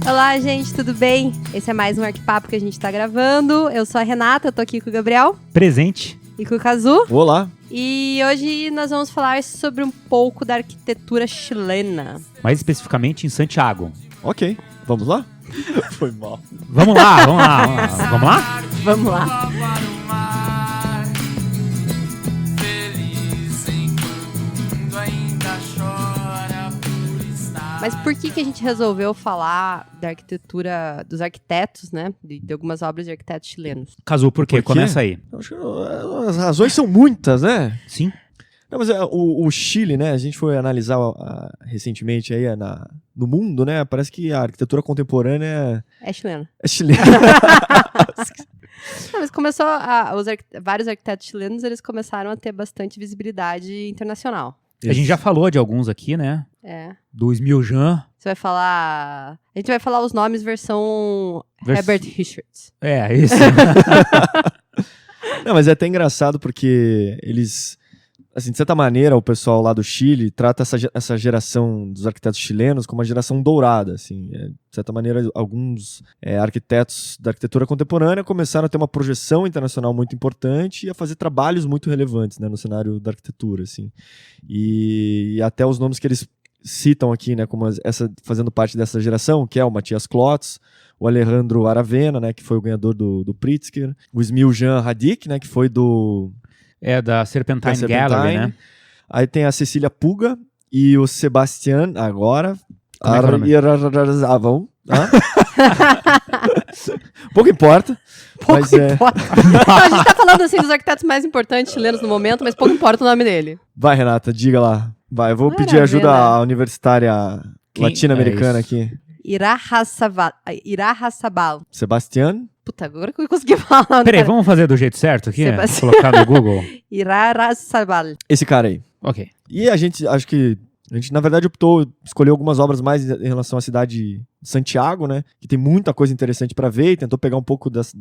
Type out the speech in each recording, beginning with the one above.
Olá, gente, tudo bem? Esse é mais um Arquipapo que a gente tá gravando. Eu sou a Renata, eu tô aqui com o Gabriel. Presente. E com o Kazu. Olá. E hoje nós vamos falar sobre um pouco da arquitetura chilena. Mais especificamente em Santiago. Ok, vamos lá? Foi mal. Vamos lá, vamos lá, vamos lá. Vamos lá? Vamos lá. Mas por que a gente resolveu falar da arquitetura dos arquitetos, né? De algumas obras de arquitetos chilenos? Cazu, por quê? Por quê? Começa aí. Acho que as razões são muitas, né? Sim. Não, mas o Chile, né? A gente foi analisar recentemente aí no mundo, né? Parece que a arquitetura contemporânea É chileno. é chilena. Não, mas começou vários arquitetos chilenos, eles começaram a ter bastante visibilidade internacional. A gente já falou de alguns aqui, né? É. Do Smiljan. Você vai falar... A gente vai falar os nomes versão Herbert Richards. É, isso. Não, mas é até engraçado porque eles... Assim, de certa maneira, o pessoal lá do Chile trata essa geração dos arquitetos chilenos como uma geração dourada. Assim. De certa maneira, alguns arquitetos da arquitetura contemporânea começaram a ter uma projeção internacional muito importante e a fazer trabalhos muito relevantes, né, no cenário da arquitetura. Assim. E até os nomes que eles citam aqui, né, como fazendo parte dessa geração, que é o Matias Klotz, o Alejandro Aravena, né, que foi o ganhador do Pritzker, o Smiljan Radic, né, que foi Da Serpentine Gallery, né? Aí tem a Cecília Puga e o Sebastián, agora. Como é que é o nome? Pouco importa. Pouco importa. Não, a gente tá falando assim dos arquitetos mais importantes chilenos no momento, mas pouco importa o nome dele. Vai, Renata, diga lá. Vai, eu vou Não pedir era ajuda Vena. à universitária latino-americana é isso? aqui. Irarrázaabal. Sebastián? Puta, agora que eu consegui falar. Né, Peraí, cara? vamos fazer do jeito certo aqui? Sebastião. Colocar no Google. Irarrázaabal. Esse cara aí. Ok. E a gente, acho que a gente, na verdade, escolheu algumas obras mais em relação à cidade de Santiago, né? Que tem muita coisa interessante para ver e tentou pegar um pouco das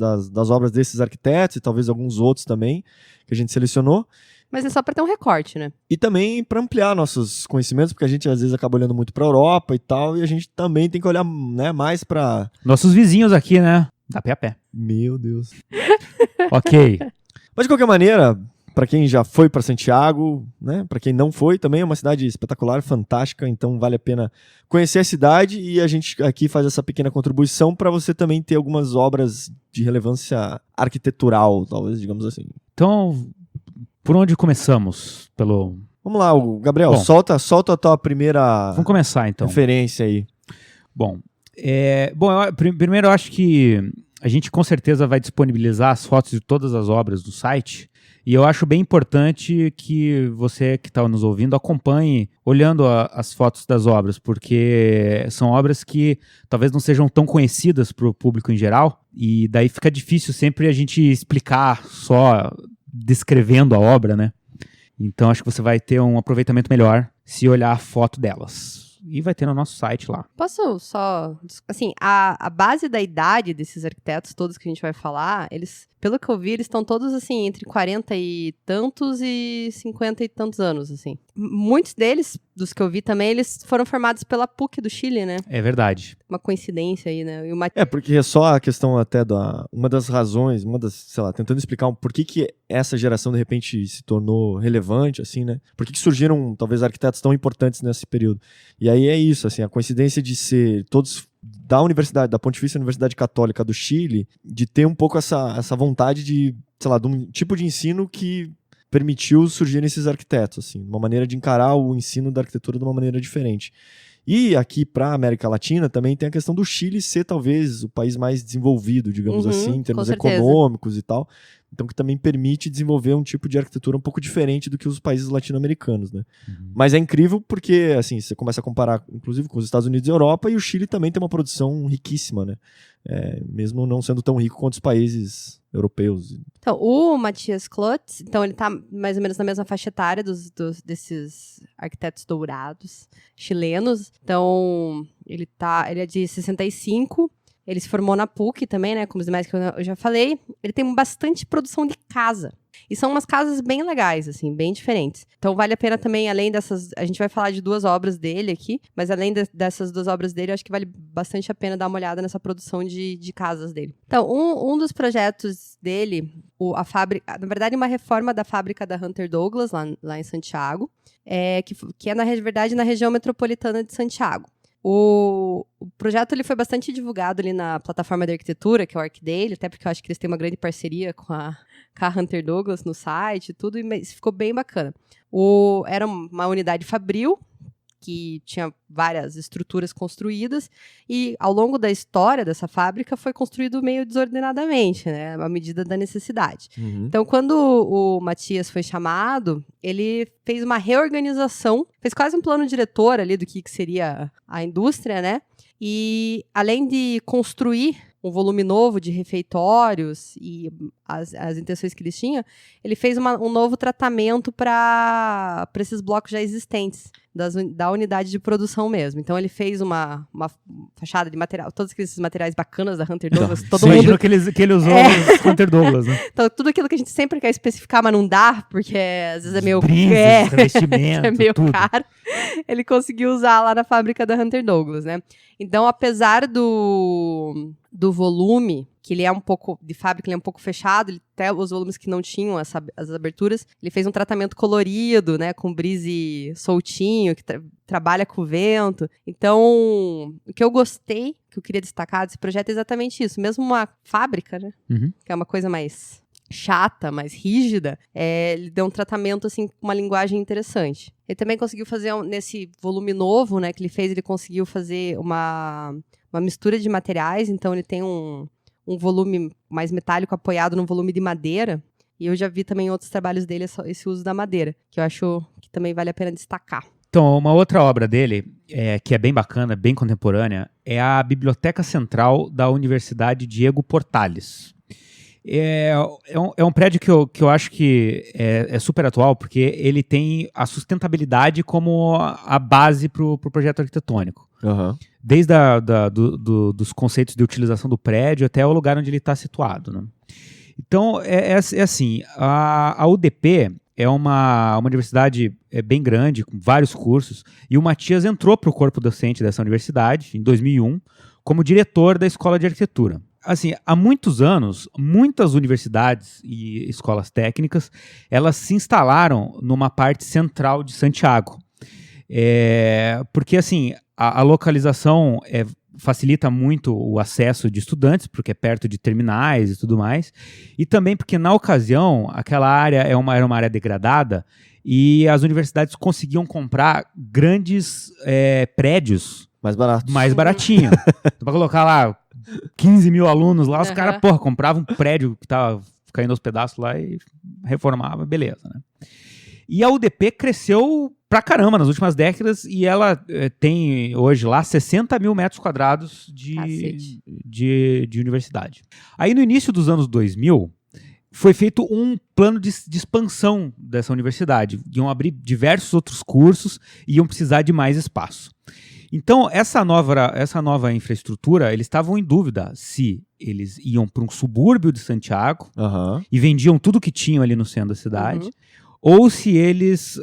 obras desses arquitetos e talvez alguns outros também que a gente selecionou. Mas é só pra ter um recorte, né? E também para ampliar nossos conhecimentos, porque a gente às vezes acaba olhando muito para Europa e tal, e a gente também tem que olhar, né, mais para... Nossos vizinhos aqui, né? Da pé a pé. Meu Deus. Ok. Mas de qualquer maneira, para quem já foi para Santiago, né, para quem não foi, também é uma cidade espetacular, fantástica, então vale a pena conhecer a cidade e a gente aqui faz essa pequena contribuição para você também ter algumas obras de relevância arquitetural, talvez, digamos assim. Então, por onde começamos? Vamos lá, Gabriel, Bom. solta a tua primeira Vamos começar, então. referência aí. Bom, primeiro eu acho que a gente com certeza vai disponibilizar as fotos de todas as obras do site e eu acho bem importante que você que está nos ouvindo acompanhe olhando as fotos das obras, porque são obras que talvez não sejam tão conhecidas para o público em geral e daí fica difícil sempre a gente explicar só descrevendo a obra, né? Então acho que você vai ter um aproveitamento melhor se olhar a foto delas. E vai ter no nosso site lá. Posso só... Assim, a base da idade desses arquitetos todos que a gente vai falar, eles, pelo que eu vi, eles estão todos, assim, entre 40 e tantos e 50 e tantos anos, assim. Muitos deles, dos que eu vi também, eles foram formados pela PUC do Chile, né? É verdade. Uma coincidência aí, né? E Porque é só a questão até uma das razões, sei lá, tentando explicar por que essa geração de repente se tornou relevante, assim, né? Por que surgiram, talvez, arquitetos tão importantes nesse período? E aí é isso, assim, a coincidência de ser todos da Pontifícia Universidade Católica do Chile, de ter um pouco essa vontade de, sei lá, de um tipo de ensino que permitiu surgirem esses arquitetos, assim, uma maneira de encarar o ensino da arquitetura de uma maneira diferente. E aqui para a América Latina também tem a questão do Chile ser talvez o país mais desenvolvido, digamos assim, em termos econômicos e tal. Então que também permite desenvolver um tipo de arquitetura um pouco diferente do que os países latino-americanos, né? Uhum. Mas é incrível porque, assim, você começa a comparar, inclusive, com os Estados Unidos e Europa, e o Chile também tem uma produção riquíssima, né? Mesmo não sendo tão rico quanto os países europeus. Então, o Matias Klotz, então ele tá mais ou menos na mesma faixa etária desses arquitetos dourados chilenos. Então, ele é de 65. Ele se formou na PUC também, né? Como os demais que eu já falei. Ele tem bastante produção de casa. E são umas casas bem legais, assim, bem diferentes. Então vale a pena também, além dessas... A gente vai falar de 2 obras dele aqui, mas além dessas 2 obras dele, eu acho que vale bastante a pena dar uma olhada nessa produção de casas dele. Então, um dos projetos dele, a fábrica... Na verdade, uma reforma da fábrica da Hunter Douglas, lá em Santiago, que é, na verdade, na região metropolitana de Santiago. O projeto ele foi bastante divulgado ali na plataforma de arquitetura, que é o ArcDaily, até porque eu acho que eles têm uma grande parceria com a Hunter Douglas no site e tudo, e ficou bem bacana. Era uma unidade fabril, que tinha várias estruturas construídas, e ao longo da história dessa fábrica foi construído meio desordenadamente, né, à medida da necessidade. Então, quando o Matias foi chamado, ele fez uma reorganização, fez quase um plano diretor ali do que seria a indústria, né, e além de construir um volume novo de refeitórios e as intenções que eles tinham, ele fez um novo tratamento para esses blocos já existentes da unidade de produção mesmo. Então ele fez uma fachada de material, todos aqueles materiais bacanas da Hunter Douglas. Todo mundo... Imagino que ele usou os Hunter Douglas, né? Então tudo aquilo que a gente sempre quer especificar, mas não dá, porque às vezes é meio, revestimento, é meio tudo. caro. Ele conseguiu usar lá na fábrica da Hunter Douglas, né? Então, apesar do volume, que ele é um pouco, de fábrica, ele é um pouco fechado, até os volumes que não tinham as aberturas, ele fez um tratamento colorido, né, com brise soltinho, que trabalha com o vento. Então, o que eu gostei, que eu queria destacar desse projeto é exatamente isso. Mesmo uma fábrica, né, que é uma coisa mais chata, mais rígida, ele deu um tratamento, assim, com uma linguagem interessante. Ele também conseguiu fazer, nesse volume novo, né, que ele fez, ele conseguiu fazer uma mistura de materiais, então ele tem um volume mais metálico apoiado num volume de madeira, e eu já vi também em outros trabalhos dele esse uso da madeira, que eu acho que também vale a pena destacar. Então, uma outra obra dele, que é bem bacana, bem contemporânea, é a Biblioteca Central da Universidade Diego Portales. É um prédio que eu acho que é super atual, porque ele tem a sustentabilidade como a base para o projeto arquitetônico. Desde dos conceitos de utilização do prédio até o lugar onde ele está situado, né? Então, é assim, a UDP é uma universidade bem grande, com vários cursos, e o Matias entrou para o corpo docente dessa universidade, em 2001, como diretor da Escola de Arquitetura. Assim, há muitos anos, muitas universidades e escolas técnicas, elas se instalaram numa parte central de Santiago. Porque, assim, a localização facilita muito o acesso de estudantes, porque é perto de terminais e tudo mais, e também porque, na ocasião, aquela área era uma área degradada e as universidades conseguiam comprar grandes prédios mais baratinho. Então, para colocar lá 15 mil alunos lá, os caras, compravam um prédio que tava caindo aos pedaços lá e reformava, beleza, né? E a UDP cresceu pra caramba nas últimas décadas e ela tem hoje lá 60 mil metros quadrados de universidade. Aí no início dos anos 2000, foi feito um plano de expansão dessa universidade. Iam abrir diversos outros cursos e iam precisar de mais espaço. Então, essa nova infraestrutura, eles estavam em dúvida se eles iam para um subúrbio de Santiago e vendiam tudo que tinham ali no centro da cidade, ou se eles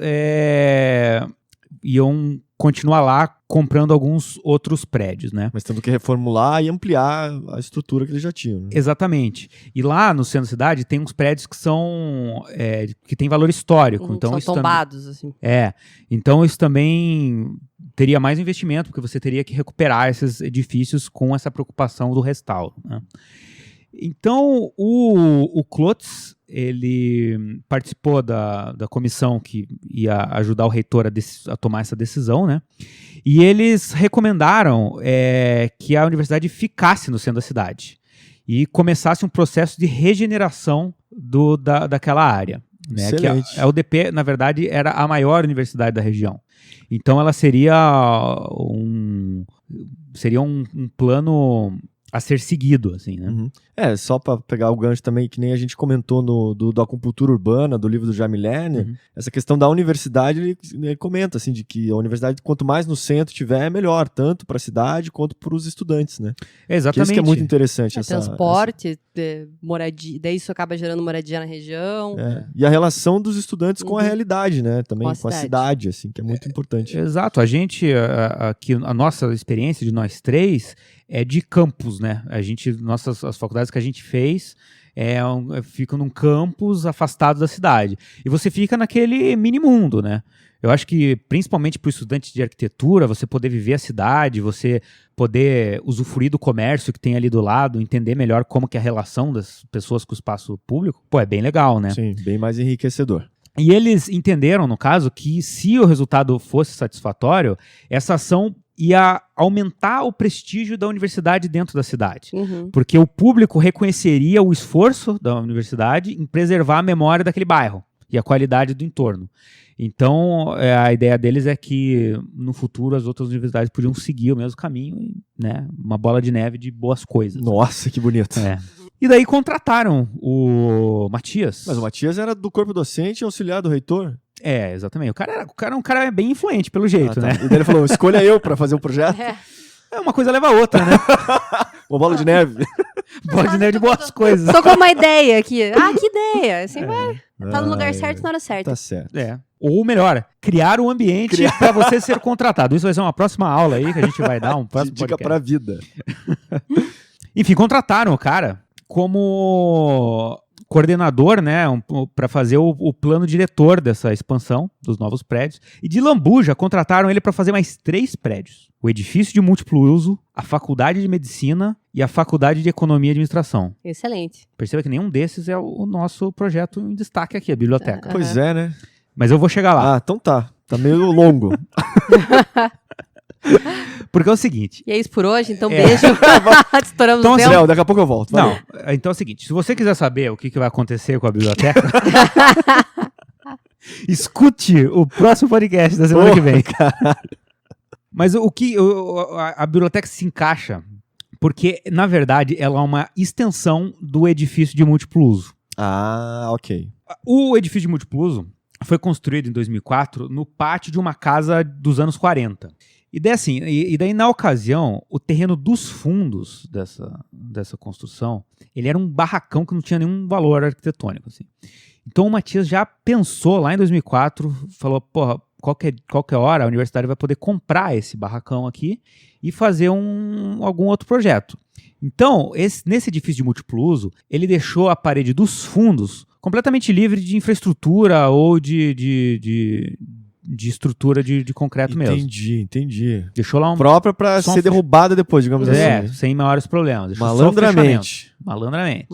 iam continuar lá comprando alguns outros prédios, né? Mas tendo que reformular e ampliar a estrutura que eles já tinham. Né? Exatamente. E lá no centro da cidade tem uns prédios que são que tem valor histórico. Então, são tombados, assim. Então isso também teria mais investimento, porque você teria que recuperar esses edifícios com essa preocupação do restauro, né? Então, o Klotz, ele participou da comissão que ia ajudar o reitor a tomar essa decisão, né? E eles recomendaram que a universidade ficasse no centro da cidade e começasse um processo de regeneração daquela área. Né? Excelente. Que a UDP, na verdade, era a maior universidade da região. Então, ela seria um plano a ser seguido, assim, né? Só para pegar o gancho também, que nem a gente comentou do Acupuntura Urbana, do livro do Jaime Lerner, essa questão da universidade, ele comenta, assim, de que a universidade, quanto mais no centro tiver, é melhor, tanto para a cidade quanto para os estudantes, né? Exatamente. Isso que é muito interessante. Transporte, moradia, daí isso acaba gerando moradia na região. E a relação dos estudantes com a realidade, né? Também com a cidade, assim, que é muito importante. Exato. A gente, aqui, a nossa experiência de nós três é de campus, né? As faculdades que a gente fez ficam num campus afastado da cidade. E você fica naquele mini mundo, né? Eu acho que, principalmente para o estudante de arquitetura, você poder viver a cidade, você poder usufruir do comércio que tem ali do lado, entender melhor como que é a relação das pessoas com o espaço público, é bem legal, né? Sim, bem mais enriquecedor. E eles entenderam, no caso, que se o resultado fosse satisfatório, essa ação ia aumentar o prestígio da universidade dentro da cidade. Porque o público reconheceria o esforço da universidade em preservar a memória daquele bairro e a qualidade do entorno. Então, a ideia deles é que, no futuro, as outras universidades podiam seguir o mesmo caminho, né? Uma bola de neve de boas coisas. Nossa, que bonito. E daí contrataram o Matias. Mas o Matias era do corpo docente e auxiliar do reitor? Exatamente. O cara é um cara bem influente, pelo jeito, né? E daí ele falou, escolha eu pra fazer o projeto. Uma coisa leva a outra, né? Uma bola de neve. Bola de neve de boas coisas. Tô com uma ideia aqui. Que ideia. Assim vai. Tá no lugar certo na hora certa. Tá certo. Ou melhor, criar um ambiente para você ser contratado. Isso vai ser uma próxima aula aí que a gente vai dar, um próximo Dica podcast. pra vida. Enfim, contrataram o cara como coordenador, né, para fazer o plano diretor dessa expansão dos novos prédios. E de lambuja, contrataram ele para fazer mais 3 prédios. O edifício de múltiplo uso, a Faculdade de Medicina e a Faculdade de Economia e Administração. Excelente. Perceba que nenhum desses é o nosso projeto em destaque aqui, a biblioteca. Pois é, né? Mas eu vou chegar lá. Então tá. Tá meio longo. Porque é o seguinte... E é isso por hoje, então beijo. Estouramos então, o tempo. Léo, daqui a pouco eu volto. Não, então é o seguinte, se você quiser saber o que vai acontecer com a biblioteca, escute o próximo podcast da semana que vem. Caralho. Mas a biblioteca se encaixa porque, na verdade, ela é uma extensão do edifício de múltiplo uso. Ok. O edifício de múltiplo uso foi construído em 2004 no pátio de uma casa dos anos 40. E daí, na ocasião, o terreno dos fundos dessa construção, ele era um barracão que não tinha nenhum valor arquitetônico, assim. Então o Matias já pensou lá em 2004, falou, porra, qualquer hora a universidade vai poder comprar esse barracão aqui e fazer algum outro projeto. Então, nesse edifício de múltiplo uso, ele deixou a parede dos fundos completamente livre de infraestrutura ou de estrutura de concreto mesmo. Entendi. Deixou lá própria pra ser derrubada depois, digamos assim. Sem maiores problemas. Deixou Malandramente. Malandramente.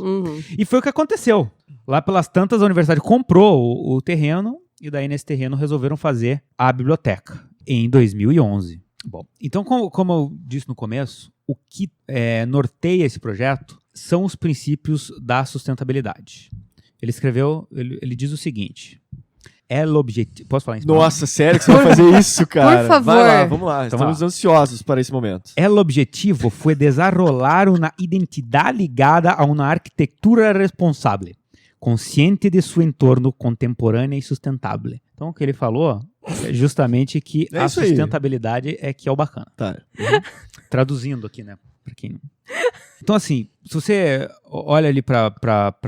E foi o que aconteceu. Lá pelas tantas, a universidade comprou o terreno e daí nesse terreno resolveram fazer a biblioteca em 2011. Bom, então como eu disse no começo, o que norteia esse projeto são os princípios da sustentabilidade. Ele diz o seguinte... Posso falar em espanhol? Nossa, sério que você vai fazer isso, cara? Por favor. Vai lá, vamos lá. Então, Estamos ansiosos para esse momento. El objetivo foi desarrollar uma identidade ligada a uma arquitetura responsável, consciente de seu entorno contemporâneo e sustentável. Então, o que ele falou é justamente que a sustentabilidade é que é o bacana. Tá. Traduzindo aqui, né? Pra quem... Então, assim, se você olha ali pra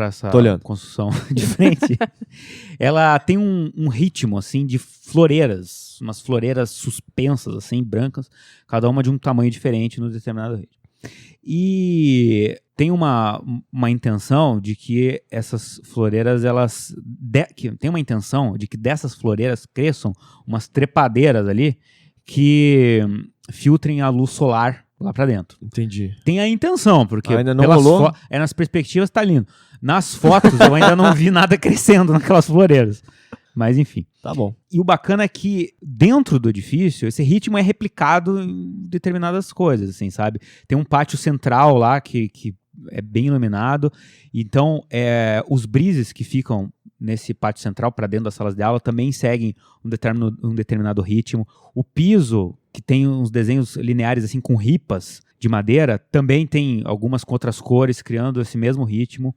essa construção de frente, ela tem um ritmo, assim, de floreiras, umas floreiras suspensas, assim, brancas, cada uma de um tamanho diferente no determinado ritmo. E tem uma intenção de que essas floreiras, tem uma intenção de que dessas floreiras cresçam umas trepadeiras ali que filtrem a luz solar lá pra dentro. Entendi. Tem a intenção, porque ainda não rolou? Nas perspectivas tá lindo. Nas fotos eu ainda não vi nada crescendo naquelas floreiras. Mas enfim. Tá bom. E o bacana é que dentro do edifício, esse ritmo é replicado em determinadas coisas, assim, sabe? Tem um pátio central lá que é bem iluminado. Então, os brises que ficam nesse pátio central para dentro das salas de aula também seguem um determinado ritmo. O piso, que tem uns desenhos lineares assim com ripas, de madeira, também tem algumas com outras cores, criando esse mesmo ritmo.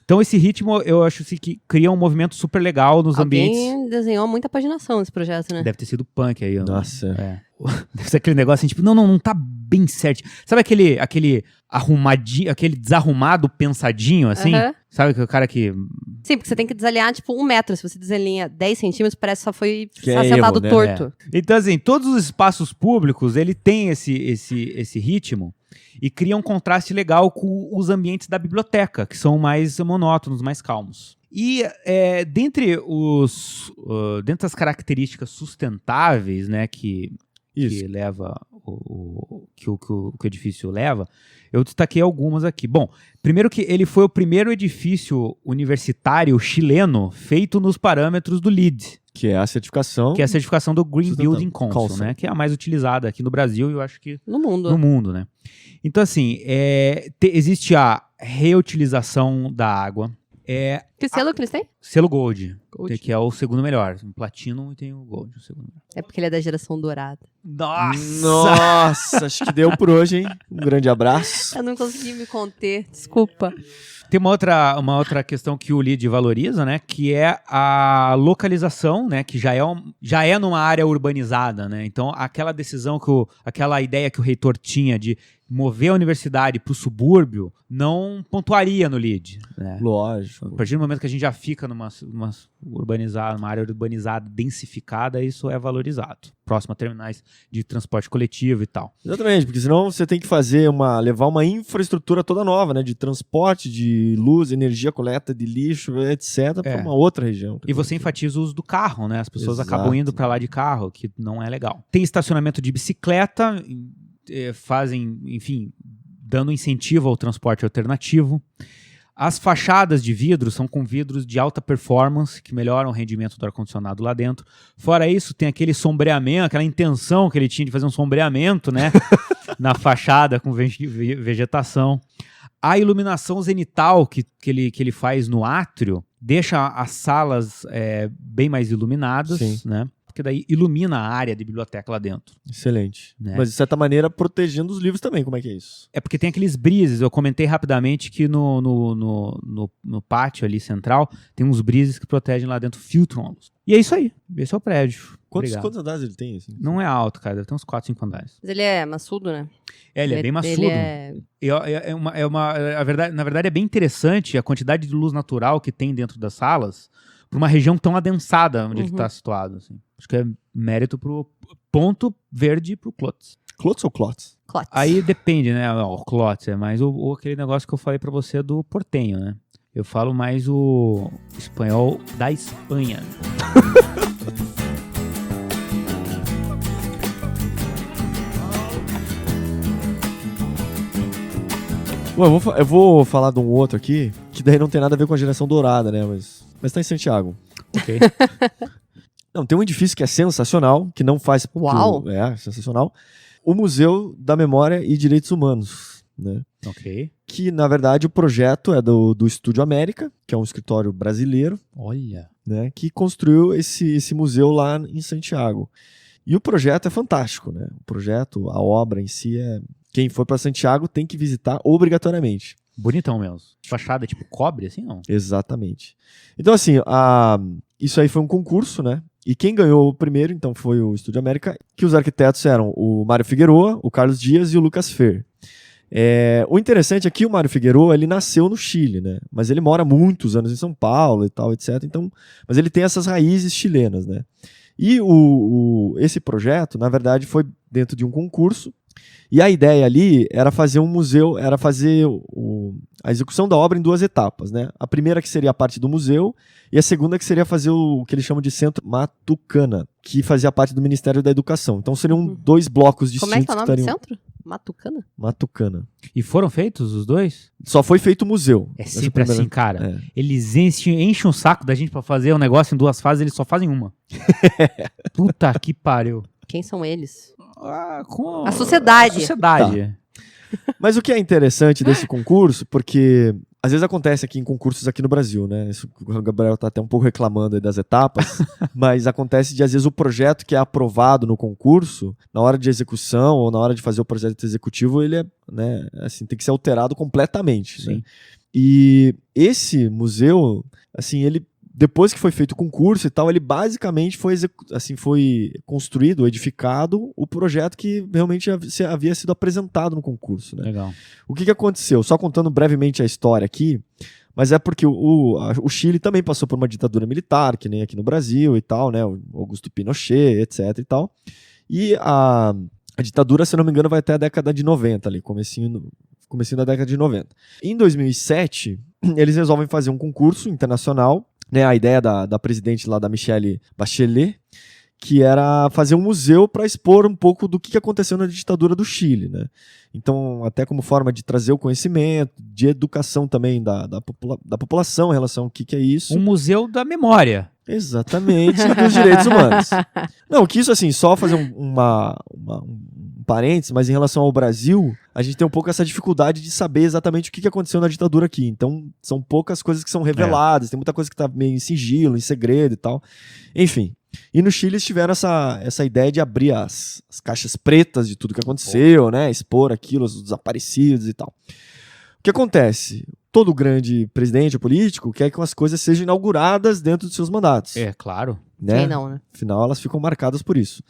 Então esse ritmo, eu acho assim, que cria um movimento super legal nos ambientes. Alguém desenhou muita paginação nesse projeto, né? Deve ter sido punk aí. Nossa. Deve ser aquele negócio assim, tipo, não tá bem certo. Sabe aquele arrumadinho, aquele desarrumado pensadinho, assim? Aham. Sabe que o cara que... Sim, porque você tem que desalinhar, tipo, 1 metro. Se você desalinha 10 centímetros, parece que só foi Que é assentado erro, né? torto. Então, assim, todos os espaços públicos, ele tem esse ritmo e cria um contraste legal com os ambientes da biblioteca, que são mais monótonos, mais calmos. E dentre as características sustentáveis, né, que leva que o edifício leva, eu destaquei algumas aqui. Bom, primeiro que ele foi o primeiro edifício universitário chileno feito nos parâmetros do LEED, Que é a certificação. que é a certificação do Green Sustentável. Building Council, né, que é a mais utilizada aqui no Brasil e eu acho que No mundo. no mundo, né? Então, assim, existe a reutilização da água, Que selo que eles têm? selo Gold, Gold. que é o segundo melhor. O Platinum e tem o Gold, o segundo melhor. É porque ele é da geração dourada. Nossa, acho que deu por hoje, hein? Um grande abraço. Eu não consegui me conter, desculpa. Tem uma outra questão que o LEED valoriza, né? Que é a localização, né? Que já é numa área urbanizada, né? Então, aquela decisão, aquela ideia que o reitor tinha de mover a universidade para o subúrbio, não pontuaria no LEED, né? Lógico. A partir do momento que a gente já fica numa área urbanizada, densificada, isso é valorizado. Próximo a terminais de transporte coletivo e tal. Exatamente, porque senão você tem que levar uma infraestrutura toda nova, né? De transporte, de luz, energia, coleta de lixo, etc., para uma outra região. E você enfatiza o uso do carro, né? As pessoas Exato. acabam indo para lá de carro, que não é legal. Tem estacionamento de bicicleta, fazem, enfim, dando incentivo ao transporte alternativo. As fachadas de vidro são com vidros de alta performance, que melhoram o rendimento do ar-condicionado lá dentro. Fora isso, tem aquele sombreamento, aquela intenção que ele tinha de fazer um sombreamento, né? Na fachada com vegetação. A iluminação zenital que ele faz no átrio deixa as salas bem mais iluminadas, Sim. né? Porque daí ilumina a área de biblioteca lá dentro. Excelente. Né? Mas, de certa maneira, protegendo os livros também. Como é que é isso? É porque tem aqueles brises, eu comentei rapidamente que no pátio ali central tem uns brises que protegem lá dentro, filtram a luz. E é isso aí, esse é o prédio. Quantos andares ele tem? Assim? Não é alto, cara, deve ter uns 4, 5 andares. Mas ele é maçudo, né? Ele é bem maçudo. Na verdade é bem interessante a quantidade de luz natural que tem dentro das salas para uma região tão adensada onde ele está situado. Assim. Acho que é mérito pro ponto verde pro Klotz. Klotz ou Klotz? Klotz. Aí depende, né? O Klotz é mais aquele negócio que eu falei para você do portenho, né? Eu falo mais o espanhol da Espanha. Bom, eu vou falar de um outro aqui, que daí não tem nada a ver com a geração dourada, né? Mas tá em Santiago. Ok. Não, tem um edifício que é sensacional, que não faz... Uau! Sensacional. O Museu da Memória e Direitos Humanos, né? Ok. Que, na verdade, o projeto é do Estúdio América, que é um escritório brasileiro, Olha. né? Que construiu esse museu lá em Santiago. E o projeto é fantástico, né? O projeto, a obra em si Quem for para Santiago tem que visitar obrigatoriamente. Bonitão mesmo. Fachada tipo cobre, assim, não? Exatamente. Então, assim, isso aí foi um concurso, né? E quem ganhou o primeiro, então, foi o Estúdio América, que os arquitetos eram o Mário Figueroa, o Carlos Dias e o Lucas Fer. O interessante é que o Mário Figueroa, ele nasceu no Chile, né? Mas ele mora muitos anos em São Paulo e tal, etc. Então, mas ele tem essas raízes chilenas, né? E esse projeto, na verdade, foi dentro de um concurso. E a ideia ali era fazer um museu, era fazer a execução da obra em 2 etapas, né? A primeira que seria a parte do museu e a segunda que seria fazer o que eles chamam de Centro Matucana, que fazia parte do Ministério da Educação. Então seriam 2 blocos distintos. Como é que é o nome do centro? Matucana? Matucana. E foram feitos os dois? Só foi feito o museu. É sempre assim, cara. É. Eles enchem o saco da gente pra fazer um negócio em 2 fases, eles só fazem uma. Puta que pariu. Quem são eles? Com A sociedade. A sociedade. Mas o que é interessante desse concurso, porque às vezes acontece aqui em concursos aqui no Brasil, né? Isso, o Gabriel tá até um pouco reclamando aí das etapas, mas acontece de, às vezes, o projeto que é aprovado no concurso, na hora de execução ou na hora de fazer o projeto executivo, ele é, né, assim, tem que ser alterado completamente, né? E esse museu, assim, ele, depois que foi feito o concurso e tal, ele basicamente foi construído, edificado, o projeto que realmente havia sido apresentado no concurso, né? Legal. O que aconteceu? Só contando brevemente a história aqui, mas é porque o Chile também passou por uma ditadura militar, que nem aqui no Brasil e tal, né? O Augusto Pinochet, etc e tal. E a ditadura, se não me engano, vai até a década de 90 ali, comecinho da década de 90. Em 2007, eles resolvem fazer um concurso internacional, né, a ideia da presidente lá, da Michelle Bachelet, que era fazer um museu para expor um pouco do que aconteceu na ditadura do Chile, né? Então, até como forma de trazer o conhecimento, de educação também da população em relação ao que é isso. Um museu da memória. Exatamente, dos direitos humanos. Não, que isso assim, só fazer um parênteses, mas em relação ao Brasil, a gente tem um pouco essa dificuldade de saber exatamente o que aconteceu na ditadura aqui. Então, são poucas coisas que são reveladas, tem muita coisa que tá meio em sigilo, em segredo e tal. Enfim. E no Chile eles tiveram essa ideia de abrir as caixas pretas de tudo que aconteceu, né? Expor aquilo, os desaparecidos e tal. O que acontece? Todo grande presidente ou político quer que as coisas sejam inauguradas dentro dos seus mandatos. É, claro. Né? Quem não, né? Afinal, elas ficam marcadas por isso.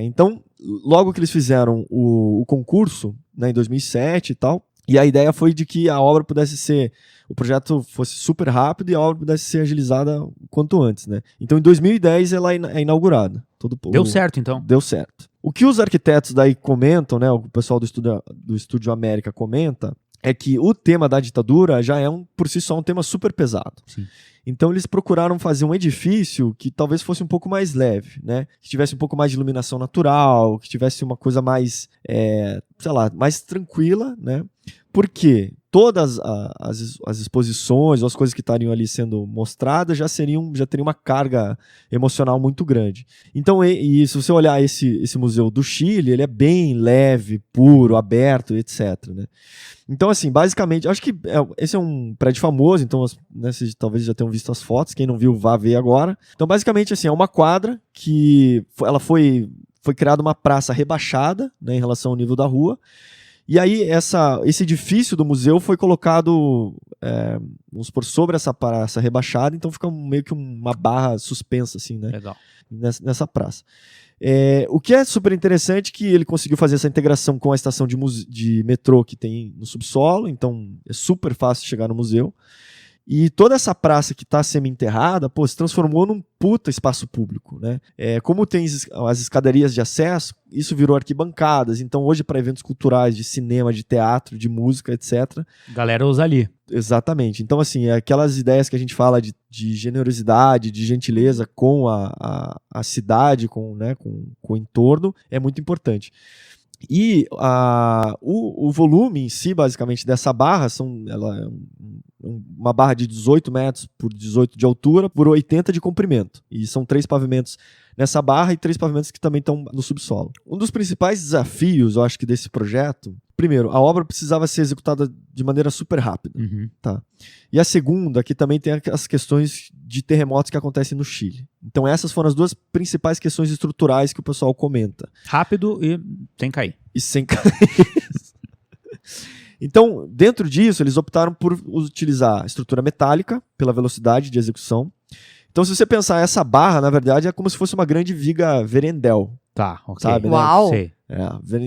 Então, logo que eles fizeram o concurso, né, em 2007 e tal, e a ideia foi de que a obra pudesse ser, o projeto fosse super rápido e a obra pudesse ser agilizada o quanto antes, né? Então, em 2010, ela é inaugurada. Deu certo, então. Deu certo. O que os arquitetos daí comentam, né, o pessoal do Estúdio América comenta, é que o tema da ditadura já é por si só um tema super pesado. Sim. Então eles procuraram fazer um edifício que talvez fosse um pouco mais leve, né? Que tivesse um pouco mais de iluminação natural, que tivesse uma coisa mais, sei lá, mais tranquila, né? Porque todas as exposições, ou as coisas que estariam ali sendo mostradas já teriam uma carga emocional muito grande. Então, e se você olhar esse museu do Chile, ele é bem leve, puro, aberto, etc, né? Então, assim, basicamente, acho que esse é um prédio famoso, então, né, vocês talvez já tenham visto as fotos, quem não viu, vá ver agora. Então, basicamente, assim, é uma quadra que ela foi criada uma praça rebaixada, né, em relação ao nível da rua. E aí, esse edifício do museu foi colocado, vamos supor, sobre essa praça rebaixada, então fica meio que uma barra suspensa, assim, né? Legal. Nessa praça. O que é super interessante é que ele conseguiu fazer essa integração com a estação de metrô que tem no subsolo, então é super fácil chegar no museu. E toda essa praça que está semi-enterrada, se transformou num puta espaço público, né? Como tem as escadarias de acesso, isso virou arquibancadas. Então hoje, para eventos culturais, de cinema, de teatro, de música, etc. Galera usa ali. Exatamente. Então, assim, aquelas ideias que a gente fala de generosidade, de gentileza com a cidade, com o entorno, é muito importante. E o volume em si, basicamente, dessa barra, ela é uma barra de 18 metros por 18 de altura por 80 de comprimento. E são 3 pavimentos nessa barra e 3 pavimentos que também estão no subsolo. Um dos principais desafios, eu acho que desse projeto, primeiro, a obra precisava ser executada de maneira super rápida. Uhum. Tá? E a segunda, que também tem as questões de terremotos que acontecem no Chile. Então essas foram as 2 principais questões estruturais que o pessoal comenta. Rápido e sem cair. E sem cair. Então, dentro disso, eles optaram por utilizar estrutura metálica pela velocidade de execução. Então, se você pensar, essa barra, na verdade, é como se fosse uma grande viga Verendel. Tá, ok. Sabe, Uau! Sei.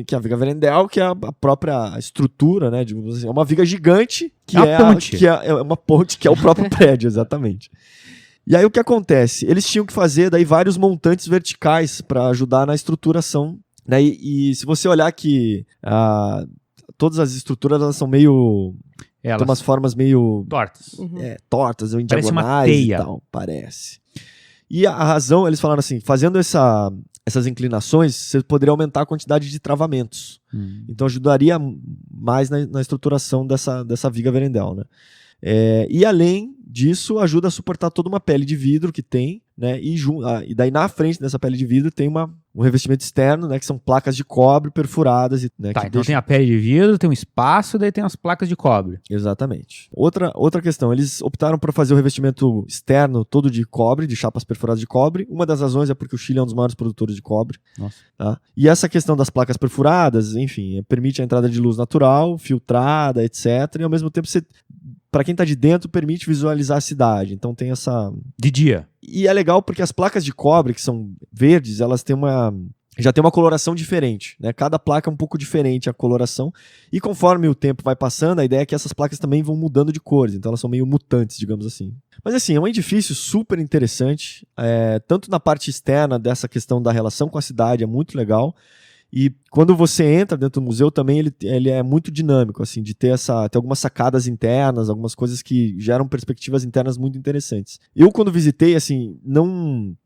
Que é a viga Verendel, que é a própria estrutura, né? Digamos assim, é uma viga gigante que é uma ponte. é uma ponte que é o próprio prédio, exatamente. E aí o que acontece? Eles tinham que fazer daí vários montantes verticais para ajudar na estruturação, né? E se você olhar que todas as estruturas elas são meio tem umas formas meio tortas. Uhum. Tortas ou em Parece uma diagonais teia. e tal, parece. E a razão, eles falaram assim, fazendo essas inclinações, você poderia aumentar a quantidade de travamentos. Então ajudaria mais na estruturação dessa viga Verendel, né? E além disso ajuda a suportar toda uma pele de vidro que tem, né? E daí na frente dessa pele de vidro tem um revestimento externo, né? Que são placas de cobre perfuradas. Né, Tá, então tem a pele de vidro, tem um espaço, daí tem as placas de cobre. Exatamente. Outra questão, eles optaram por fazer o revestimento externo todo de cobre, de chapas perfuradas de cobre. Uma das razões é porque o Chile é um dos maiores produtores de cobre. Nossa. Tá? E essa questão das placas perfuradas, enfim, permite a entrada de luz natural, filtrada, etc. E ao mesmo tempo, para quem está de dentro, permite visualizar a cidade. Então tem essa... De dia. E é legal porque as placas de cobre, que são verdes, elas têm já tem uma coloração diferente, né? Cada placa é um pouco diferente a coloração, e conforme o tempo vai passando, a ideia é que essas placas também vão mudando de cores, então elas são meio mutantes, digamos assim. Mas assim, é um edifício super interessante, tanto na parte externa dessa questão da relação com a cidade, é muito legal, e quando você entra dentro do museu também ele é muito dinâmico, assim, de ter algumas sacadas internas, algumas coisas que geram perspectivas internas muito interessantes. Eu, quando visitei, assim, não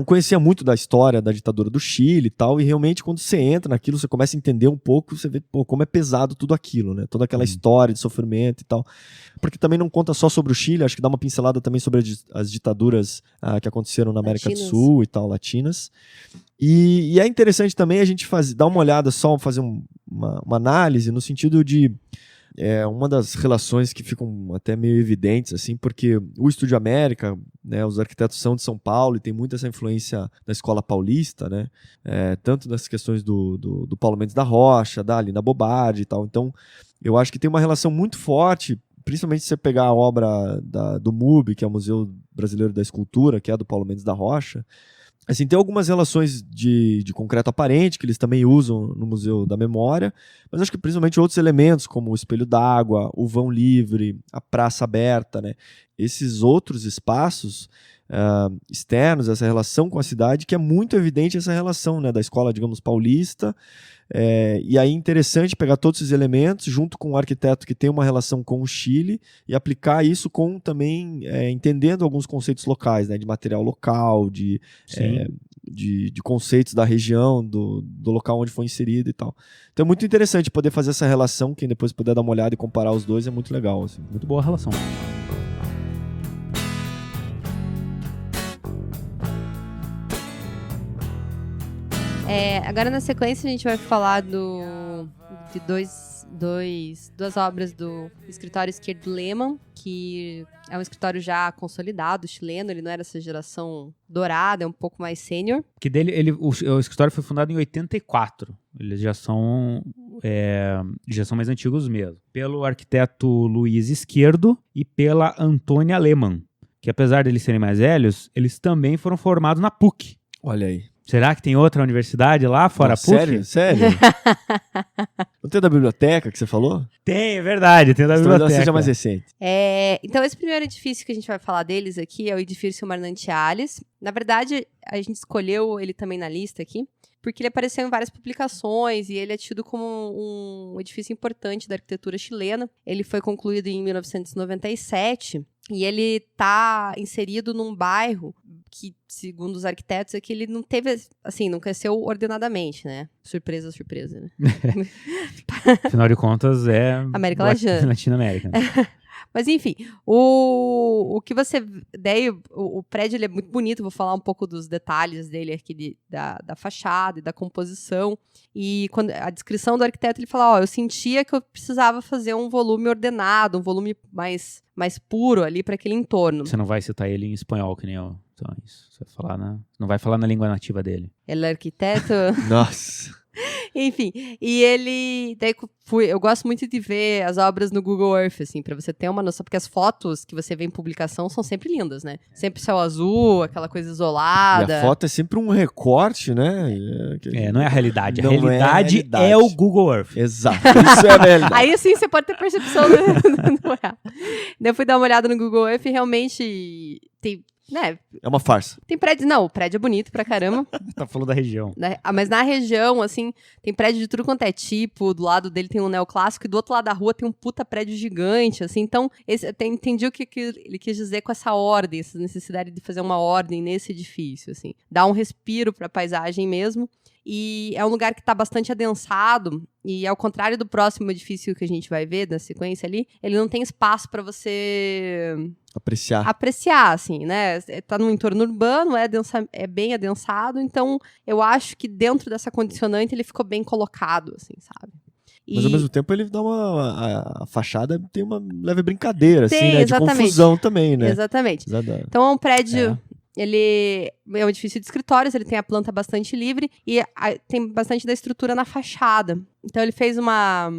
conhecia muito da história da ditadura do Chile e tal, e realmente quando você entra naquilo, você começa a entender um pouco, você vê como é pesado tudo aquilo, né? Toda aquela história de sofrimento e tal. Porque também não conta só sobre o Chile, acho que dá uma pincelada também sobre as ditaduras que aconteceram na América do Sul e tal, latinas. E é interessante também a gente dar uma olhada só, fazer uma análise no sentido de uma das relações que ficam até meio evidentes, assim, porque o Estúdio América, né, os arquitetos são de São Paulo e tem muita essa influência da escola paulista, né, tanto nas questões do Paulo Mendes da Rocha, da Lina Bobardi e tal. Então, eu acho que tem uma relação muito forte, principalmente se você pegar a obra do MUB, que é o Museu Brasileiro da Escultura, que é do Paulo Mendes da Rocha. Assim, tem algumas relações de concreto aparente que eles também usam no Museu da Memória, mas acho que principalmente outros elementos, como o espelho d'água, o vão livre, a praça aberta, né? Esses outros espaços externos, essa relação com a cidade, que é muito evidente essa relação, né, da escola, digamos, paulista. E aí é interessante pegar todos esses elementos junto com um arquiteto que tem uma relação com o Chile e aplicar isso com também entendendo alguns conceitos locais, né, de material local, de conceitos da região, do local onde foi inserido e tal. Então é muito interessante poder fazer essa relação, quem depois puder dar uma olhada e comparar os dois é muito legal. Assim. Muito boa a relação. Agora na sequência a gente vai falar de duas obras do escritório esquerdo Lehmann, que é um escritório já consolidado, chileno, ele não era essa geração dourada, é um pouco mais sênior. Que o escritório foi fundado em 84, eles já são mais antigos mesmo, pelo arquiteto Luiz Esquerdo e pela Antônia Lehmann, que apesar de eles serem mais velhos, eles também foram formados na PUC. Olha aí. Será que tem outra universidade lá, fora a PUC? Sério? Não tem da biblioteca que você falou? Tem, é verdade, tem da biblioteca. Talvez seja mais recente. Então, esse primeiro edifício que a gente vai falar deles aqui é o edifício Marnantiales. Na verdade, a gente escolheu ele também na lista aqui, porque ele apareceu em várias publicações e ele é tido como um edifício importante da arquitetura chilena. Ele foi concluído em 1997 e ele está inserido num bairro que, segundo os arquitetos, é que ele não teve, assim, não cresceu ordenadamente, né? Surpresa, né? Afinal de contas, é América Latina. Latinoamérica. Mas, enfim, o que você... Daí, o prédio ele é muito bonito, vou falar um pouco dos detalhes dele aqui, da fachada e da composição. E quando a descrição do arquiteto, ele fala, eu sentia que eu precisava fazer um volume ordenado, um volume mais puro ali para aquele entorno. Você não vai citar ele em espanhol, que nem eu. Então, isso. Você vai falar não vai falar na língua nativa dele. Ele é arquiteto... Nossa... Enfim, e ele... Daí eu gosto muito de ver as obras no Google Earth, assim, pra você ter uma noção, porque as fotos que você vê em publicação são sempre lindas, né? Sempre céu azul, aquela coisa isolada. E a foto é sempre um recorte, né? Não é a realidade. A Não realidade é o Google Earth. Exato, isso é a realidade. Aí, assim, você pode ter percepção do real. Daí eu fui dar uma olhada no Google Earth e realmente tem... Né? É uma farsa. Tem prédio... Não, o prédio é bonito pra caramba. Tá falando da região. Mas na região, assim, tem prédio de tudo quanto é tipo. Do lado dele tem um neoclássico e do outro lado da rua tem um puta prédio gigante, assim. Então, entendi o que ele quis dizer com essa ordem, essa necessidade de fazer uma ordem nesse edifício, assim. Dar um respiro pra paisagem mesmo. E é um lugar que está bastante adensado. E ao contrário do próximo edifício que a gente vai ver, da sequência ali, ele não tem espaço para você apreciar, assim, né? Tá num entorno urbano, é bem adensado. Então, eu acho que dentro dessa condicionante ele ficou bem colocado, assim, sabe? Mas ao mesmo tempo ele dá a fachada tem uma leve brincadeira, tem, assim, né? exatamente. De confusão também, né? Exatamente. Então é um prédio, ele é um edifício de escritórios, ele tem a planta bastante livre e tem bastante da estrutura na fachada. Então ele fez a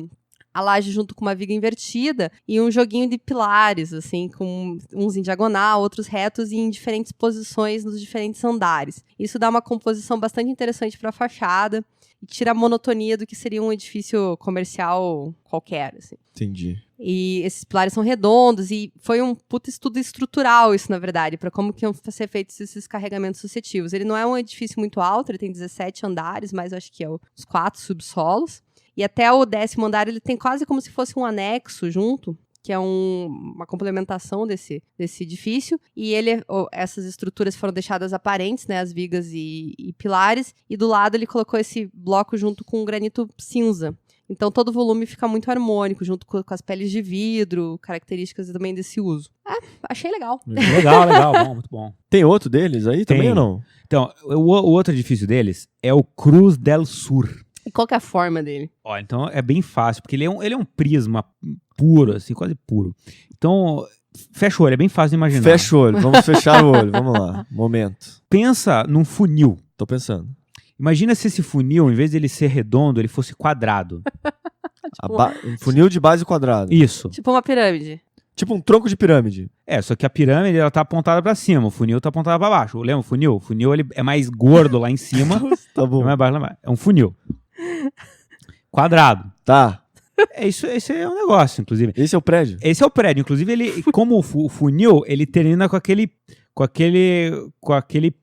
laje junto com uma viga invertida e um joguinho de pilares, assim, com uns em diagonal, outros retos e em diferentes posições nos diferentes andares. Isso dá uma composição bastante interessante para a fachada e tira a monotonia do que seria um edifício comercial qualquer, assim. Entendi. E esses pilares são redondos e foi um puta estudo estrutural isso, na verdade, para como que iam ser feitos esses carregamentos sucessivos. Ele não é um edifício muito alto, ele tem 17 andares, mas acho que é os 4 subsolos. E até o 10º andar ele tem quase como se fosse um anexo junto, que é uma complementação desse edifício. E essas estruturas foram deixadas aparentes, né, as vigas e pilares. E do lado ele colocou esse bloco junto com um granito cinza. Então todo o volume fica muito harmônico, junto com as peles de vidro, características também desse uso. Achei legal. Legal, bom, muito bom. Tem outro deles aí também ou não? Então, o outro edifício deles é o Cruz del Sur. E qual que é a forma dele? Ó, então é bem fácil, porque ele é um prisma puro, assim, quase puro. Então, fecha o olho, é bem fácil de imaginar. Fecha o olho, vamos fechar o olho, vamos lá, momento. Pensa num funil. Tô pensando. Imagina se esse funil, em vez de ele ser redondo, ele fosse quadrado. Um funil de base quadrada. Isso. Tipo uma pirâmide. Tipo um tronco de pirâmide. Só que a pirâmide ela tá apontada pra cima, o funil tá apontado pra baixo. Lembra o funil? O funil ele é mais gordo lá em cima. Tá bom. Mais baixo, lá embaixo. É um funil. Quadrado. Tá. Esse é um negócio, inclusive. Esse é o prédio? Esse é o prédio. Inclusive, ele, como o funil, ele termina com aquele...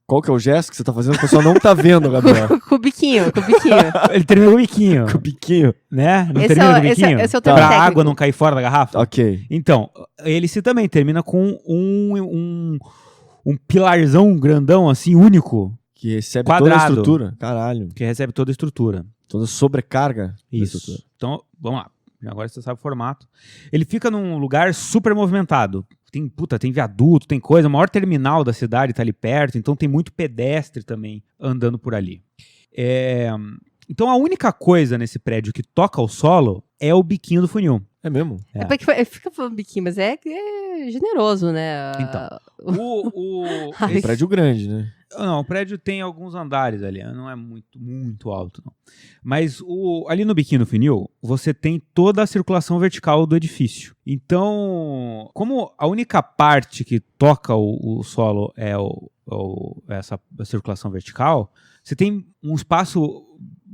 Qual que é o gesto que você tá fazendo? O pessoal não tá vendo, Gabriel. Com o biquinho. Ele termina com o biquinho. Com o biquinho. Né? Não Esse termina com o esse biquinho? é o termo Pra técnico. água não cair fora da garrafa? Ok. Então, ele também termina com um pilarzão grandão, assim, único. Que recebe Quadrado. toda a estrutura. Caralho. Que recebe toda a estrutura. Toda sobrecarga. Isso. Então, vamos lá. Agora você sabe o formato. Ele fica num lugar super movimentado. Tem viaduto, tem coisa. O maior terminal da cidade tá ali perto. Então tem muito pedestre também andando por ali. Então a única coisa nesse prédio que toca o solo é o biquinho do funil. É mesmo? É porque fica falando biquinho, mas é generoso, né? Então, É um prédio grande, né? Não, o prédio tem alguns andares ali, não é muito, muito alto, não. Mas ali no biquinho do funil, você tem toda a circulação vertical do edifício. Então, como a única parte que toca o solo é essa circulação vertical, você tem um espaço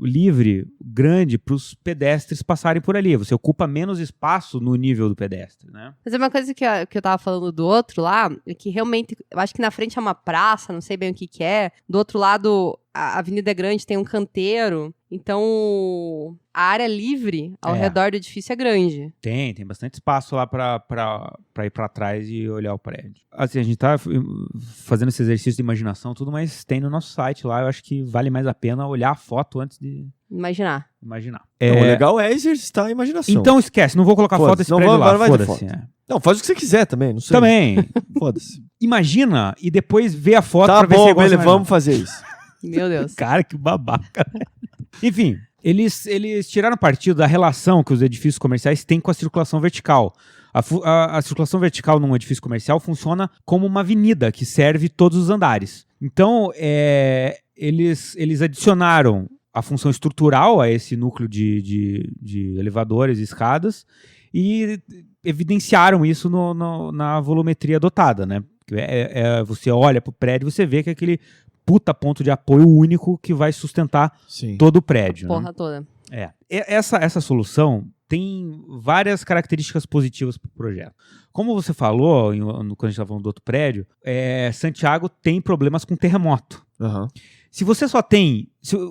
livre, grande, para os pedestres passarem por ali. Você ocupa menos espaço no nível do pedestre, né? Mas é uma coisa que eu tava falando do outro lá, é que realmente, eu acho que na frente é uma praça, não sei bem o que é. Do outro lado, a avenida é grande, tem um canteiro. Então, a área livre ao redor do edifício é grande. Tem bastante espaço lá pra ir pra trás e olhar o prédio. Assim, a gente tá fazendo esse exercício de imaginação, tudo, mas tem no nosso site lá. Eu acho que vale mais a pena olhar a foto antes de imaginar. Não, o legal é exercitar a imaginação. Então esquece, não vou colocar foto desse prédio lá. Foda-se. Não, faz o que você quiser também, não sei. Também. Foda-se. Imagina e depois vê a foto tá pra ver se é igual. Vamos fazer isso. Meu Deus. Cara, que babaca. Enfim, eles tiraram partido da relação que os edifícios comerciais têm com a circulação vertical. A circulação vertical num edifício comercial funciona como uma avenida que serve todos os andares. Então, eles adicionaram a função estrutural a esse núcleo de elevadores e escadas e evidenciaram isso na volumetria adotada, né? Você olha para o prédio e você vê que é aquele puta ponto de apoio único que vai sustentar todo o prédio. Porra, né? toda. Essa solução tem várias características positivas para o projeto. Como você falou, quando a gente estava falando do outro prédio, Santiago tem problemas com terremoto. Uhum. Se você só tem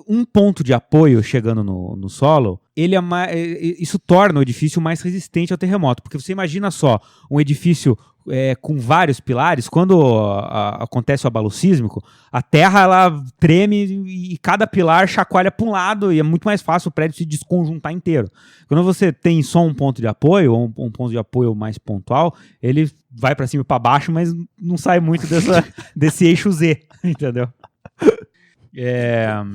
um ponto de apoio chegando no solo, isso torna o edifício mais resistente ao terremoto. Porque você imagina só um edifício com vários pilares, quando acontece o abalo sísmico, a terra ela treme e cada pilar chacoalha para um lado e é muito mais fácil o prédio se desconjuntar inteiro. Quando você tem só um ponto de apoio, ou um ponto de apoio mais pontual, ele vai para cima e para baixo, mas não sai muito desse eixo Z, entendeu?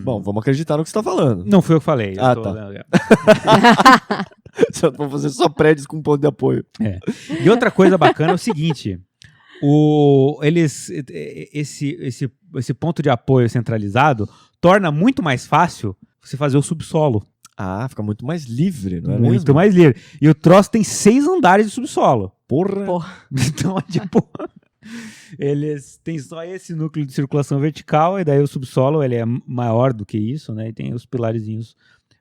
Bom, vamos acreditar no que você está falando. Não foi eu que falei. Tá. Só para fazer só prédios com ponto de apoio. E outra coisa bacana é o seguinte, esse ponto de apoio centralizado torna muito mais fácil você fazer o subsolo. Ah, fica muito mais livre, não é Muito mesmo? mais livre. E o troço tem 6 andares de subsolo. Porra. Então, tipo, eles têm só esse núcleo de circulação vertical, e daí o subsolo ele é maior do que isso, né? E tem os pilarezinhos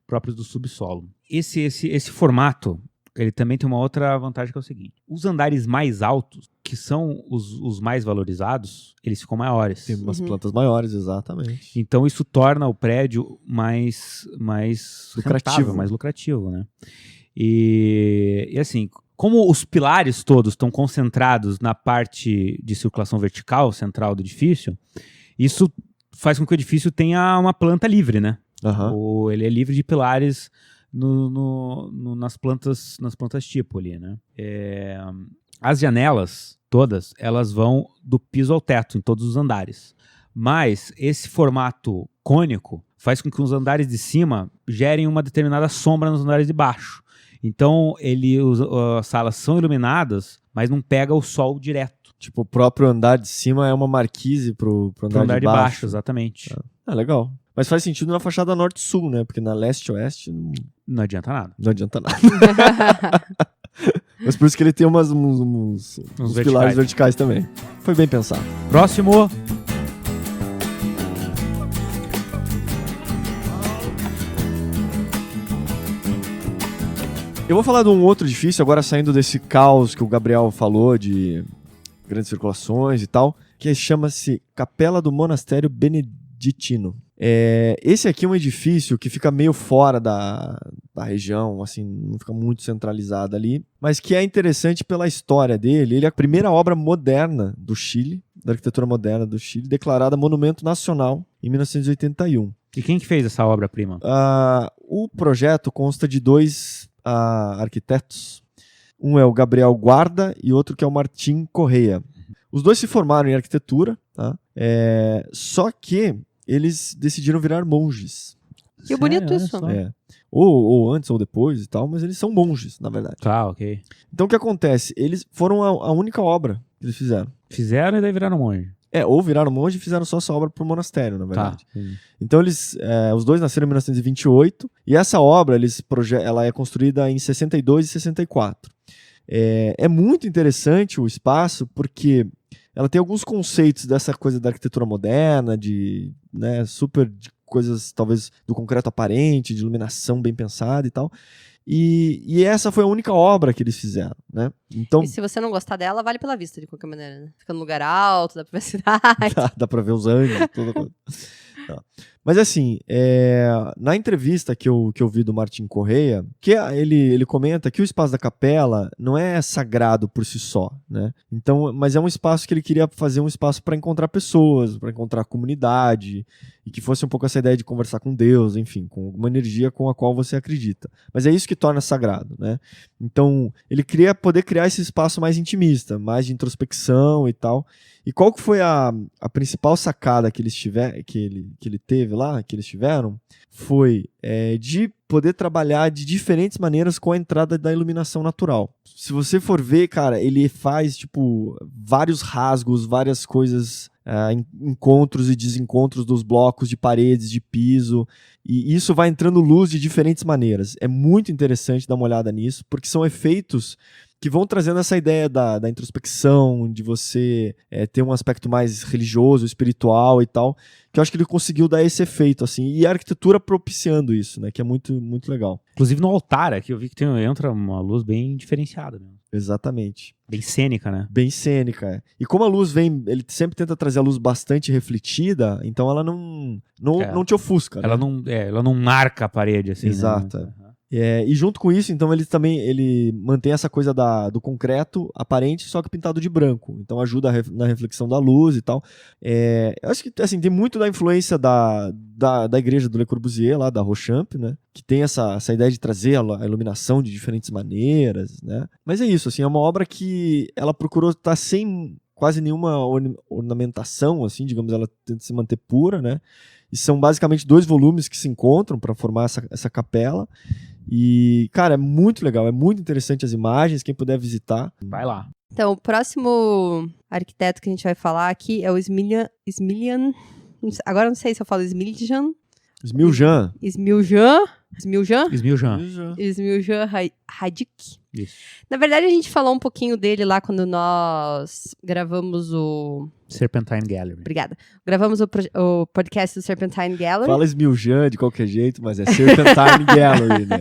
próprios do subsolo. Esse formato, ele também tem uma outra vantagem, que é o seguinte: os andares mais altos, que são os mais valorizados, eles ficam maiores. Tem umas plantas maiores, exatamente. Então isso torna o prédio mais lucrativo, rentável, mais lucrativo, né? E assim, como os pilares todos estão concentrados na parte de circulação vertical central do edifício, isso faz com que o edifício tenha uma planta livre, né? Uhum. Ele é livre de pilares nas plantas tipo ali, né? As janelas todas, elas vão do piso ao teto em todos os andares. Mas esse formato cônico faz com que os andares de cima gerem uma determinada sombra nos andares de baixo. Então, as salas são iluminadas, mas não pega o sol direto. Tipo, o próprio andar de cima é uma marquise pro andar de baixo. Exatamente. Legal. Mas faz sentido na fachada norte-sul, né? Porque na leste-oeste não adianta nada. Não adianta nada. Mas por isso que ele tem uns pilares verticais também. Foi bem pensado. Próximo. Eu vou falar de um outro edifício, agora saindo desse caos que o Gabriel falou, de grandes circulações e tal, que chama-se Capela do Monastério Beneditino. Esse aqui é um edifício que fica meio fora da região, assim, não fica muito centralizado ali, mas que é interessante pela história dele. Ele é a primeira obra moderna do Chile, da arquitetura moderna do Chile, declarada Monumento Nacional em 1981. E quem que fez essa obra-prima? O projeto consta de 2 arquitetos. Um é o Gabriel Guarda e outro que é o Martim Correia. Os 2 se formaram em arquitetura, tá? Só que eles decidiram virar monges. Que bonito isso. Ou antes ou depois e tal, mas eles são monges, na verdade. Tá, ok. Então o que acontece? Eles foram a única obra que eles fizeram. Fizeram e daí viraram monge. Ou viraram monge e fizeram só essa obra pro monastério, na verdade. Tá. Então os 2 nasceram em 1928 e essa obra ela é construída em 62 e 64. É muito interessante o espaço porque ela tem alguns conceitos dessa coisa da arquitetura moderna, de coisas talvez do concreto aparente, de iluminação bem pensada e tal. E essa foi a única obra que eles fizeram, né? Então, e se você não gostar dela, vale pela vista, de qualquer maneira, né? Fica num lugar alto, dá pra ver a cidade. dá pra ver os anjos, toda coisa. Mas assim, na entrevista que eu vi do Martim Correia, que ele comenta que o espaço da capela não é sagrado por si só, né? Então, mas é um espaço que ele queria fazer um espaço para encontrar pessoas, para encontrar comunidade, e que fosse um pouco essa ideia de conversar com Deus, enfim, com alguma energia com a qual você acredita. Mas é isso que torna sagrado, né? Então, ele queria poder criar esse espaço mais intimista, mais de introspecção e tal. E qual que foi a principal sacada que ele teve lá, que eles tiveram, foi de poder trabalhar de diferentes maneiras com a entrada da iluminação natural. Se você for ver, cara, ele faz tipo vários rasgos, várias coisas, encontros e desencontros dos blocos de paredes, de piso, e isso vai entrando luz de diferentes maneiras. É muito interessante dar uma olhada nisso, porque são efeitos que vão trazendo essa ideia da introspecção, de você ter um aspecto mais religioso, espiritual e tal, que eu acho que ele conseguiu dar esse efeito, assim, e a arquitetura propiciando isso, né, que é muito, muito legal. Inclusive no altar aqui, eu vi que entra uma luz bem diferenciada, né? Exatamente. Bem cênica, né? Bem cênica, E como a luz vem, ele sempre tenta trazer a luz bastante refletida, então ela não te ofusca, ela né? Ela não marca a parede, assim, Exato. né? E junto com isso, então, ele mantém essa coisa do concreto aparente, só que pintado de branco. Então ajuda na reflexão da luz e tal. Eu acho que assim, tem muito da influência da igreja do Le Corbusier, lá da Rochamp, né? Que tem essa ideia de trazer a iluminação de diferentes maneiras, né? Mas é isso, assim, é uma obra que ela procurou estar sem quase nenhuma ornamentação, assim, digamos, ela tenta se manter pura, né? E são basicamente 2 volumes que se encontram para formar essa capela. E, cara, é muito legal, é muito interessante as imagens, quem puder visitar. Vai lá. Então, o próximo arquiteto que a gente vai falar aqui é o Smiljan. Agora não sei se eu falo Smiljan. Smiljan Radic. Isso. Na verdade, a gente falou um pouquinho dele lá quando nós gravamos o... Serpentine Gallery. Obrigada. Gravamos o podcast do Serpentine Gallery. Fala Smiljan de qualquer jeito, mas é Serpentine Gallery, né?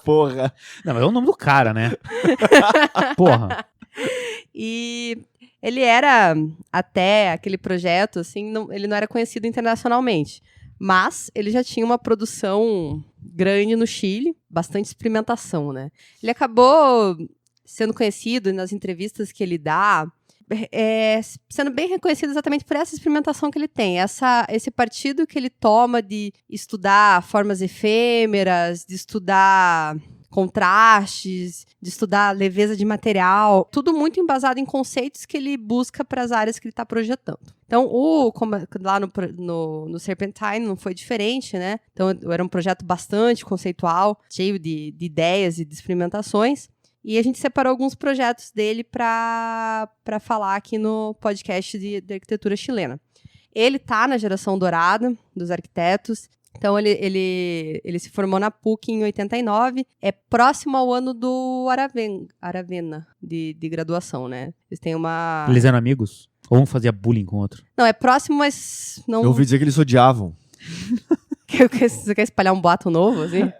Porra. Não, mas é o nome do cara, né? Porra. E ele era, até aquele projeto, assim, ele não era conhecido internacionalmente. Mas ele já tinha uma produção grande no Chile, bastante experimentação, né? Ele acabou sendo conhecido nas entrevistas que ele dá, sendo bem reconhecido exatamente por essa experimentação que ele tem. Esse partido que ele toma de estudar formas efêmeras, de estudar contrastes, de estudar leveza de material, tudo muito embasado em conceitos que ele busca para as áreas que ele está projetando. Então, lá no Serpentine não foi diferente, né? Então, era um projeto bastante conceitual, cheio de ideias e de experimentações. E a gente separou alguns projetos dele para falar aqui no podcast de arquitetura chilena. Ele está na geração dourada dos arquitetos. Então, ele se formou na PUC em 89, é próximo ao ano do Aravena, de graduação, né? Eles têm uma... Eles eram amigos? Ou um fazia bullying com o outro? Não, é próximo, mas não... Eu ouvi dizer que eles se odiavam. Você quer espalhar um boato novo, assim?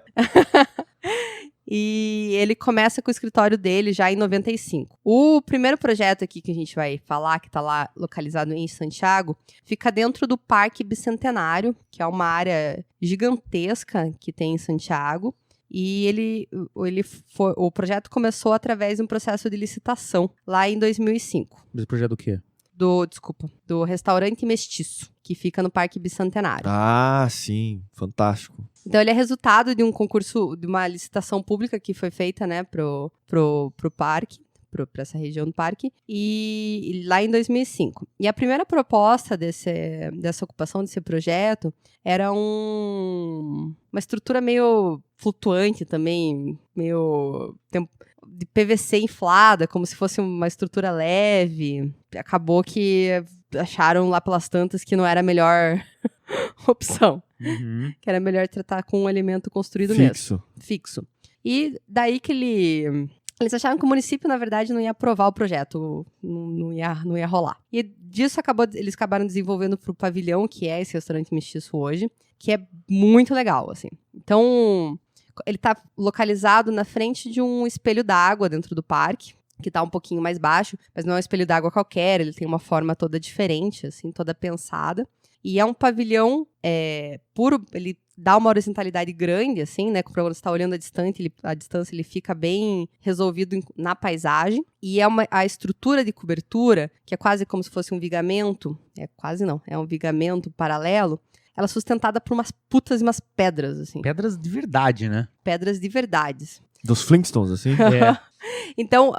E ele começa com o escritório dele já em 95. O primeiro projeto aqui que a gente vai falar, que está lá localizado em Santiago, fica dentro do Parque Bicentenário, que é uma área gigantesca que tem em Santiago. E o projeto começou através de um processo de licitação, lá em 2005. Esse projeto do quê? Do Restaurante Mestiço, que fica no Parque Bicentenário. Ah, sim. Fantástico. Então, ele é resultado de um concurso, de uma licitação pública que foi feita, né, pro parque, para essa região do parque, e lá em 2005. E a primeira proposta dessa ocupação, desse projeto, era uma estrutura meio flutuante também, meio de PVC inflada, como se fosse uma estrutura leve. Acabou que acharam lá pelas tantas que não era a melhor opção. Uhum. Que era melhor tratar com um elemento construído fixo. E daí que eles acharam que o município, na verdade, não ia aprovar o projeto, não ia rolar. E disso eles acabaram desenvolvendo para o pavilhão, que é esse restaurante mestiço hoje, que é muito legal, assim. Então, ele está localizado na frente de um espelho d'água dentro do parque, que está um pouquinho mais baixo, mas não é um espelho d'água qualquer, ele tem uma forma toda diferente, assim, toda pensada. E é um pavilhão puro, ele dá uma horizontalidade grande, assim, né? Quando você está olhando a distância ele fica bem resolvido na paisagem. E a estrutura de cobertura, que é quase como se fosse um vigamento, é um vigamento paralelo, ela é sustentada por umas putas e umas pedras, assim. Pedras de verdade, né? Pedras de verdades. Dos Flintstones, assim? É. Então,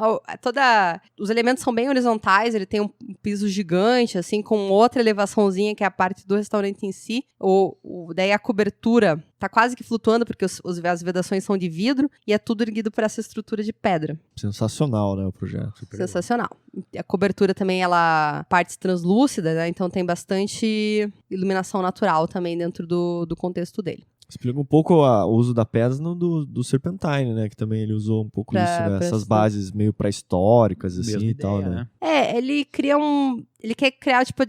os elementos são bem horizontais, ele tem um piso gigante, assim, com outra elevaçãozinha, que é a parte do restaurante em si. Daí a cobertura tá quase que flutuando, porque as vedações são de vidro, e é tudo erguido por essa estrutura de pedra. Sensacional, né, o projeto. Sensacional. A cobertura também, parte translúcida, né, então tem bastante iluminação natural também dentro do contexto dele. Explica um pouco o uso da pedra do Serpentine, né? Que também ele usou um pouco isso, né? Essas bases meio pré-históricas, assim, e tal, né? Ele quer criar, tipo,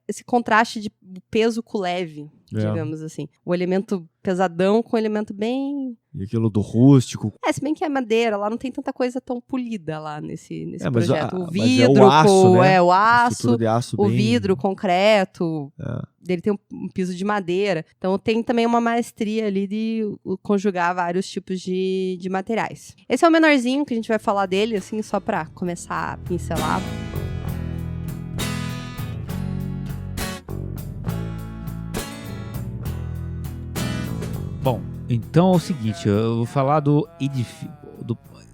esse contraste de peso com leve. digamos assim. O elemento pesadão com o elemento bem... E aquilo do rústico. Se bem que é madeira, lá não tem tanta coisa tão polida lá nesse mas projeto. mas O vidro o aço, né? o A aço, estrutura de aço o bem... vidro, o concreto. É. Ele tem um piso de madeira. Então tem também uma maestria ali de conjugar vários tipos de materiais. Esse é o menorzinho que a gente vai falar dele, assim, só pra começar a pincelar. Bom, então é o seguinte, eu vou falar do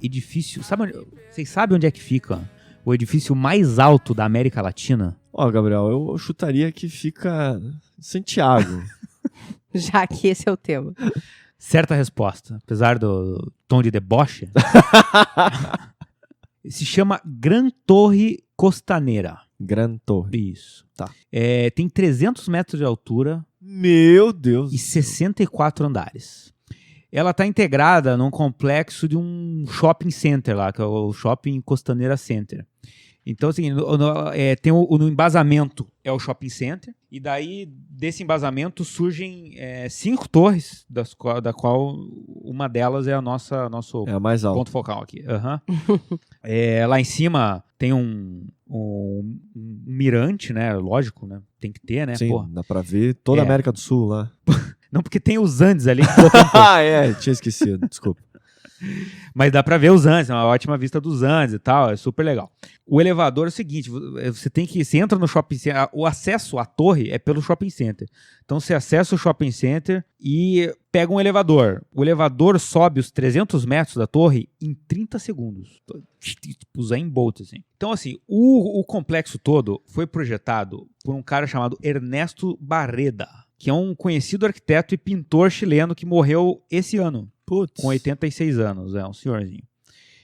edifício. Vocês sabem onde é que fica o edifício mais alto da América Latina? Gabriel, eu chutaria que fica em Santiago. Já que esse é o tema. Certa resposta, apesar do tom de deboche. Se chama Gran Torre Costaneira. Gran Torre. Isso. Tá. Tem 300 metros de altura. Meu Deus. E 64 andares. Ela está integrada num complexo de um shopping center lá, que é o Shopping Costaneira Center. Então, assim, tem no embasamento é o shopping center, e daí desse embasamento surgem 5 torres, da qual uma delas é nosso a mais alta. Ponto focal aqui. Lá em cima tem um mirante, né? Lógico, né? Tem que ter, né? Sim, Porra. dá pra ver toda a América do Sul lá. Não, porque tem os Andes ali. Tinha esquecido, desculpa. Mas dá pra ver os Andes, é uma ótima vista dos Andes e tal, é super legal. O elevador é o seguinte, você entra no shopping center, o acesso à torre é pelo shopping center. Então você acessa o shopping center e pega um elevador. O elevador sobe os 300 metros da torre em 30 segundos. Tipo Usain Bolt, assim. Então, assim, o complexo todo foi projetado por um cara chamado Ernesto Barreda, que é um conhecido arquiteto e pintor chileno que morreu esse ano. Com 86 anos, um senhorzinho.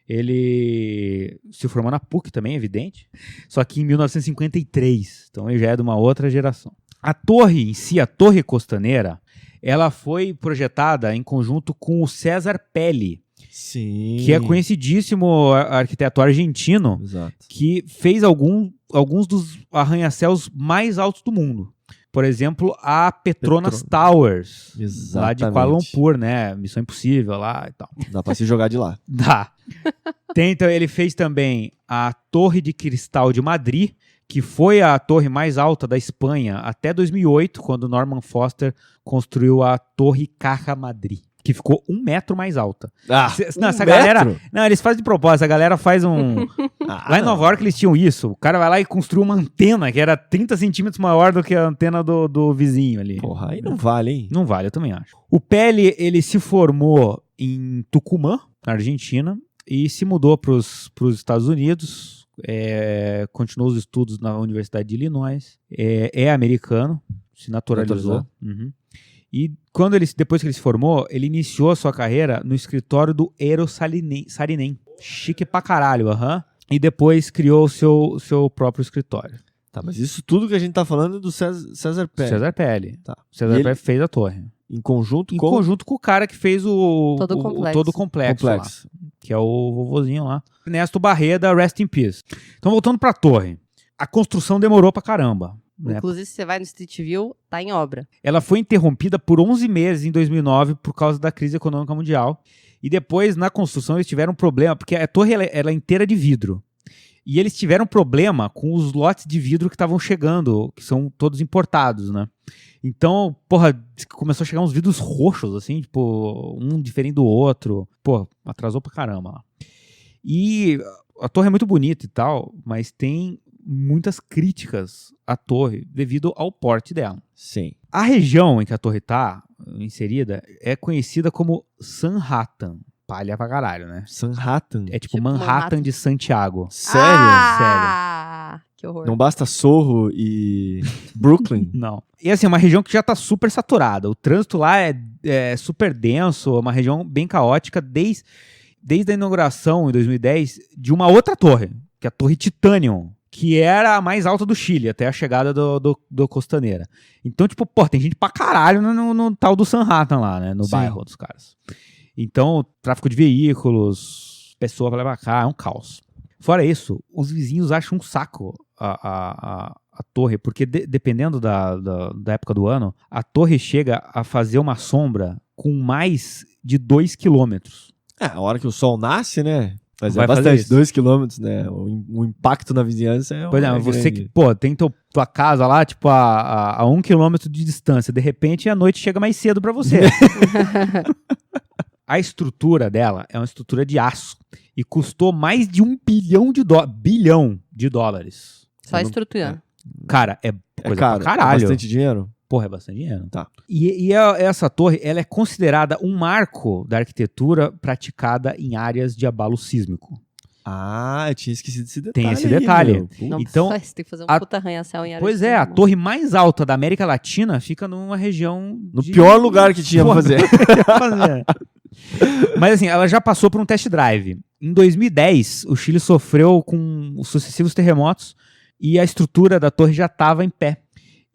Ele se formou na PUC também, evidente, só que em 1953, então ele já é de uma outra geração. A torre em si, a Torre Costaneira, ela foi projetada em conjunto com o César Pelli, sim, que é conhecidíssimo arquiteto argentino, exato, que fez alguns dos arranha-céus mais altos do mundo. Por exemplo, a Petronas Towers, exatamente, lá de Kuala Lumpur, né? Missão Impossível lá e tal. Dá pra se jogar de lá. Dá. Então, ele fez também a Torre de Cristal de Madrid, que foi a torre mais alta da Espanha até 2008, quando Norman Foster construiu a Torre Caja Madrid, que ficou 1 metro mais alta. Galera... Não, eles fazem de propósito. A galera faz um... Lá em Nova York eles tinham isso. O cara vai lá e construiu uma antena que era 30 centímetros maior do que a antena do vizinho ali. Porra, aí não vale, hein? Não vale, eu também acho. O Pelli, ele se formou em Tucumã, na Argentina, e se mudou para os Estados Unidos. Continuou os estudos na Universidade de Illinois. É americano, se naturalizou. Uhum. E depois que ele se formou, ele iniciou a sua carreira no escritório do Eero Saarinen. Chique pra caralho, E depois criou o seu próprio escritório. Tá, mas isso tudo que a gente tá falando é do César Pelli. César Pelli. Tá. César Pelli fez a torre. Em conjunto com o cara que fez todo o complexo lá, que é o vovozinho lá. Ernesto Barreda, rest in peace. Então, voltando pra torre. A construção demorou pra caramba. Inclusive, se você vai no Street View, tá em obra. Ela foi interrompida por 11 meses em 2009 por causa da crise econômica mundial. E depois, na construção, eles tiveram um problema, porque a torre ela é inteira de vidro. E eles tiveram problema com os lotes de vidro que estavam chegando, que são todos importados, né? Então, começou a chegar uns vidros roxos, assim, tipo, um diferente do outro. Atrasou pra caramba lá. E a torre é muito bonita e tal, mas tem muitas críticas à torre devido ao porte dela. Sim. A região em que a torre tá inserida é conhecida como Sanhattan. Palha pra caralho, né? Sanhattan? É tipo Manhattan de Santiago. Sério? Sério. Que horror. Não basta Sorro e Brooklyn? Não. E assim, é uma região que já tá super saturada. O trânsito lá é super denso, é uma região bem caótica desde a inauguração em 2010 de uma outra torre, que é a Torre Titanium, que era a mais alta do Chile, até a chegada do Costaneira. Então, tem gente pra caralho no tal do Sanhattan lá, né? No Sim. bairro dos caras. Então, tráfico de veículos, pessoa pra lá pra cá, é um caos. Fora isso, os vizinhos acham um saco a a torre, porque dependendo da época do ano, a torre chega a fazer uma sombra com mais de 2 quilômetros. A hora que o sol nasce, né? Mas Vai é fazer bastante, isso. 2 quilômetros, né? O impacto na vizinhança é Por exemplo, você que, pô, tem tua casa lá, tipo, a 1 quilômetro de distância, de repente a noite chega mais cedo pra você. A estrutura dela é uma estrutura de aço e custou mais de $1 bilhão de dólares. Só a estrutura. Cara, é coisa caro, pra caralho. É bastante dinheiro? Porra, é bastante dinheiro. Tá. E essa torre, ela é considerada um marco da arquitetura praticada em áreas de abalo sísmico. Ah, eu tinha esquecido esse detalhe. Tem esse detalhe. Meu. Puta. Não, Então, você tem que fazer um puta arranha-céu em área Pois de é, a cima. torre mais alta da América Latina fica numa região No pior lugar que tinha pra Porra. fazer. Mas assim, ela já passou por um test drive. Em 2010, o Chile sofreu com os sucessivos terremotos e a estrutura da torre já estava em pé.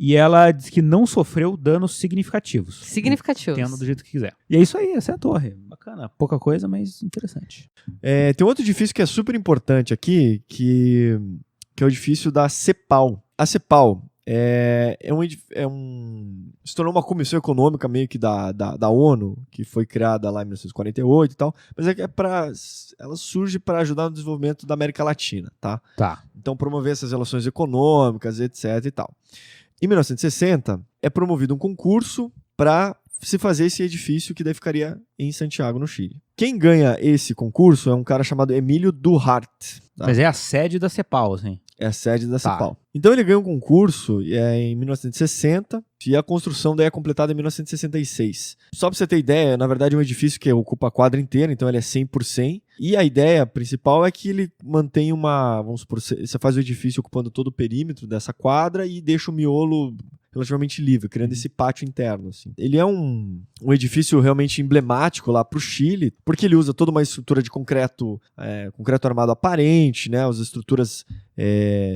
E ela diz que não sofreu danos significativos. Significativos. Entenda do jeito que quiser. E é isso aí, essa é a torre. Bacana. Pouca coisa, mas interessante. Tem outro edifício que é super importante aqui, que é o edifício da CEPAL. A CEPAL se tornou uma comissão econômica meio que da ONU, que foi criada lá em 1948 e tal, mas ela surge para ajudar no desenvolvimento da América Latina, tá? Tá. Então promover essas relações econômicas, etc e tal. Em 1960, é promovido um concurso para se fazer esse edifício que daí ficaria em Santiago, no Chile. Quem ganha esse concurso é um cara chamado Emílio Duhart. Tá? Mas é a sede da CEPAL, assim. É a sede da Tá. CEPAL. Então ele ganha um concurso em 1960 e a construção daí é completada em 1966. Só para você ter ideia, na verdade é um edifício que ocupa a quadra inteira, então ele é 100%. E a ideia principal é que ele mantém vamos supor, você faz o edifício ocupando todo o perímetro dessa quadra e deixa o miolo relativamente livre, criando esse pátio interno. Assim. Ele é um edifício realmente emblemático lá para o Chile, porque ele usa toda uma estrutura de concreto armado aparente, né, as estruturas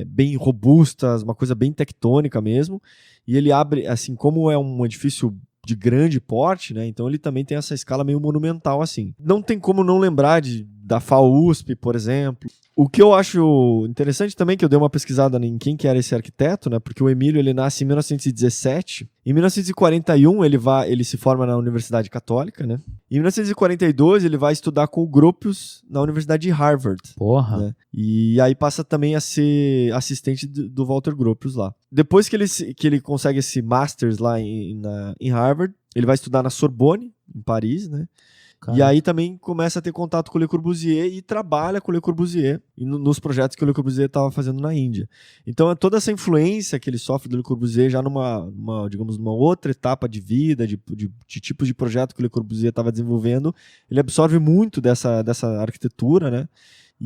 bem robustas, uma coisa bem tectônica mesmo, e ele abre, assim, como é um edifício de grande porte, né, então ele também tem essa escala meio monumental, assim. Não tem como não lembrar da FAUSP, por exemplo. O que eu acho interessante também, que eu dei uma pesquisada em quem que era esse arquiteto, né? Porque o Emílio, ele nasce em 1917. Em 1941, ele se forma na Universidade Católica, né? Em 1942, ele vai estudar com o Gropius na Universidade de Harvard. Porra. Né? E aí passa também a ser assistente do Walter Gropius lá. Depois que ele consegue esse Masters lá em Harvard, ele vai estudar na Sorbonne, em Paris, né? Cara. E aí também começa a ter contato com o Le Corbusier e trabalha com o Le Corbusier nos projetos que o Le Corbusier estava fazendo na Índia. Então toda essa influência que ele sofre do Le Corbusier já numa outra etapa de vida, de tipos de projeto que o Le Corbusier estava desenvolvendo, ele absorve muito dessa arquitetura, né?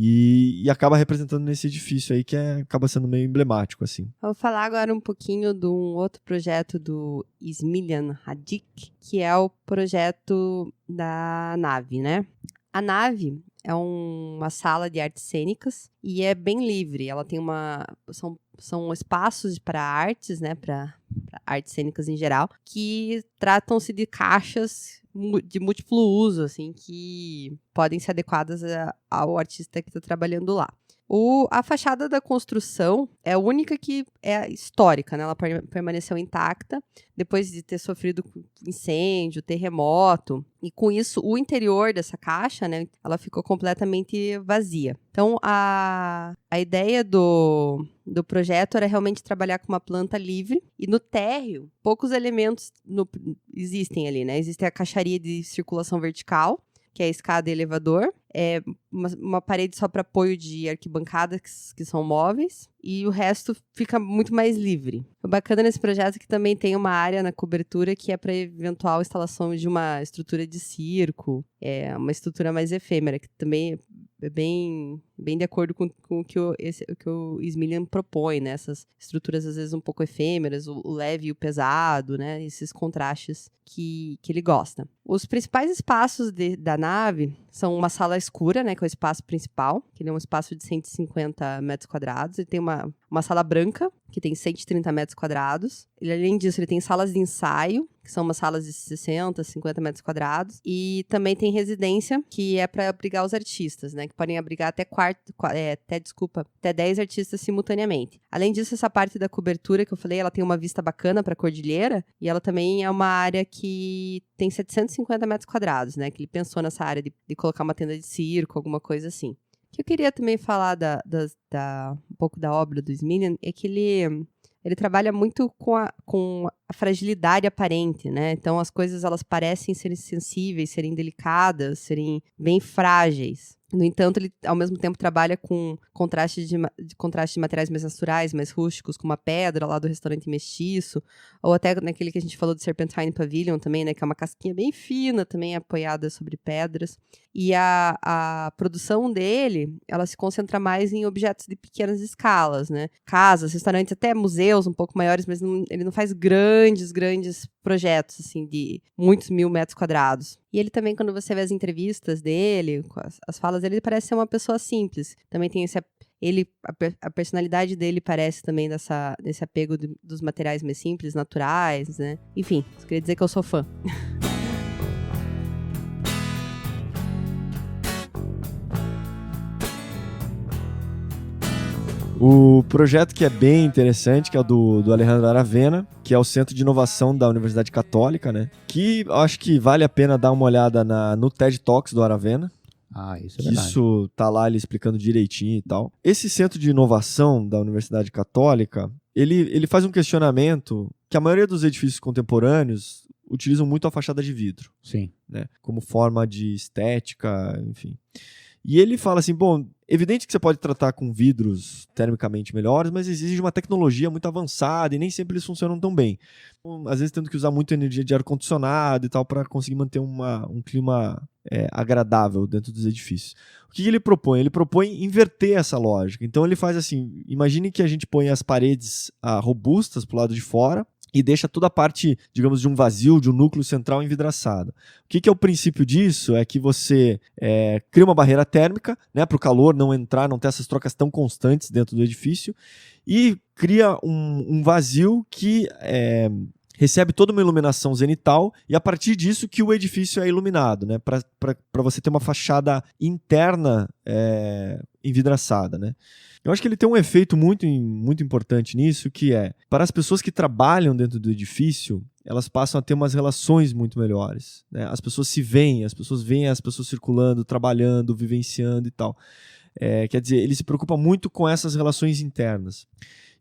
E acaba representando nesse edifício aí que acaba sendo meio emblemático, assim. Vou falar agora um pouquinho de um outro projeto do Smiljan Radic, que é o projeto da nave, né? A nave é uma sala de artes cênicas e é bem livre. Ela tem são espaços para artes, né? Para artes cênicas em geral, que tratam-se de caixas de múltiplo uso, assim, que podem ser adequadas ao artista que está trabalhando lá. A fachada da construção é a única que é histórica, né? Ela permaneceu intacta depois de ter sofrido incêndio, terremoto. E com isso, o interior dessa caixa, né? Ela ficou completamente vazia. Então, a ideia do projeto era realmente trabalhar com uma planta livre. E no térreo, poucos elementos existem ali, né? Existe a caixaria de circulação vertical, que é a escada e elevador, uma parede só para apoio de arquibancadas que são móveis, e o resto fica muito mais livre. O bacana nesse projeto é que também tem uma área na cobertura que é para eventual instalação de uma estrutura de circo, uma estrutura mais efêmera, que também é bem de acordo com o que o Smiljan propõe, né? Essas estruturas, às vezes, um pouco efêmeras, o leve e o pesado, né? Esses contrastes que ele gosta. Os principais espaços da nave são uma sala escura, né? Que é o espaço principal, que ele é um espaço de 150 metros quadrados. Ele tem uma sala branca, que tem 130 metros quadrados. Além disso, ele tem salas de ensaio, que são umas salas de 60, 50 metros quadrados. E também tem residência, que é para abrigar os artistas, né? Que podem abrigar até 10 artistas simultaneamente. Além disso, essa parte da cobertura que eu falei, ela tem uma vista bacana para a cordilheira. E ela também é uma área que tem 750 metros quadrados, né? Que ele pensou nessa área de colocar uma tenda de circo, alguma coisa assim. O que eu queria também falar um pouco da obra do Smiljan é que ele trabalha muito com a fragilidade aparente, né? Então, as coisas, elas parecem serem sensíveis, serem delicadas, serem bem frágeis. No entanto, ele, ao mesmo tempo, trabalha com contraste de materiais mais naturais, mais rústicos, como a pedra lá do restaurante mestiço, ou até naquele que a gente falou do Serpentine Pavilion também, né? Que é uma casquinha bem fina, também apoiada sobre pedras. E a produção dele, ela se concentra mais em objetos de pequenas escalas, né? Casas, restaurantes, até museus um pouco maiores, mas ele não faz grandes projetos, assim, de muitos 1000 metros quadrados. E ele também, quando você vê as entrevistas dele, as falas dele, ele parece ser uma pessoa simples. Também tem a personalidade dele parece também desse apego dos materiais mais simples, naturais, né? Enfim, só queria dizer que eu sou fã. O projeto que é bem interessante, que é o do Alejandro Aravena, que é o Centro de Inovação da Universidade Católica, né? Que eu acho que vale a pena dar uma olhada no TED Talks do Aravena. Isso é verdade. Isso tá lá ele explicando direitinho e tal. Esse Centro de Inovação da Universidade Católica, ele faz um questionamento que a maioria dos edifícios contemporâneos utilizam muito a fachada de vidro. Sim. Né? Como forma de estética, enfim. E ele fala assim, bom, evidente que você pode tratar com vidros termicamente melhores, mas exige uma tecnologia muito avançada e nem sempre eles funcionam tão bem. Às vezes tendo que usar muita energia de ar-condicionado e tal para conseguir manter um clima agradável dentro dos edifícios. O que ele propõe? Ele propõe inverter essa lógica. Então ele faz assim, imagine que a gente põe as paredes robustas para o lado de fora, e deixa toda a parte, digamos, de um vazio, de um núcleo central envidraçado. O que é o princípio disso? É que você cria uma barreira térmica, né, para o calor não entrar, não ter essas trocas tão constantes dentro do edifício, e cria um vazio que recebe toda uma iluminação zenital, e a partir disso que o edifício é iluminado, né, para você ter uma fachada interna envidraçada, né. Eu acho que ele tem um efeito muito, muito importante nisso, que é, para as pessoas que trabalham dentro do edifício, elas passam a ter umas relações muito melhores, né? As pessoas se veem, as pessoas veem as pessoas circulando, trabalhando, vivenciando e tal. Quer dizer, ele se preocupa muito com essas relações internas.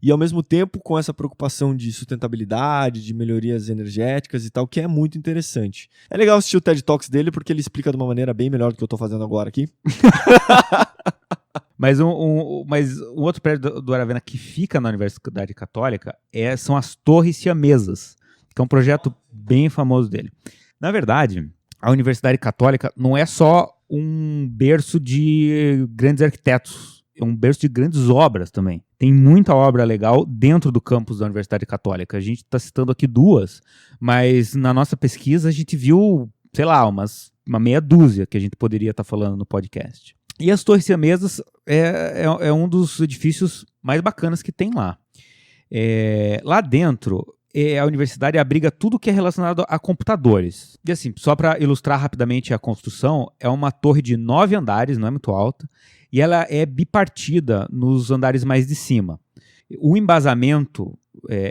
E, ao mesmo tempo, com essa preocupação de sustentabilidade, de melhorias energéticas e tal, que é muito interessante. É legal assistir o TED Talks dele, porque ele explica de uma maneira bem melhor do que eu estou fazendo agora aqui. Mas um outro prédio do Aravena que fica na Universidade Católica são as Torres Siamesas, que é um projeto bem famoso dele. Na verdade, a Universidade Católica não é só um berço de grandes arquitetos, é um berço de grandes obras também. Tem muita obra legal dentro do campus da Universidade Católica. A gente está citando aqui 2, mas na nossa pesquisa a gente viu, sei lá, uma meia dúzia que a gente poderia estar falando no podcast. E as Torres Siamesas é um dos edifícios mais bacanas que tem lá. Lá dentro, a universidade abriga tudo que é relacionado a computadores. E assim, só para ilustrar rapidamente a construção, é uma torre de 9 andares, não é muito alta, e ela é bipartida nos andares mais de cima. O embasamento,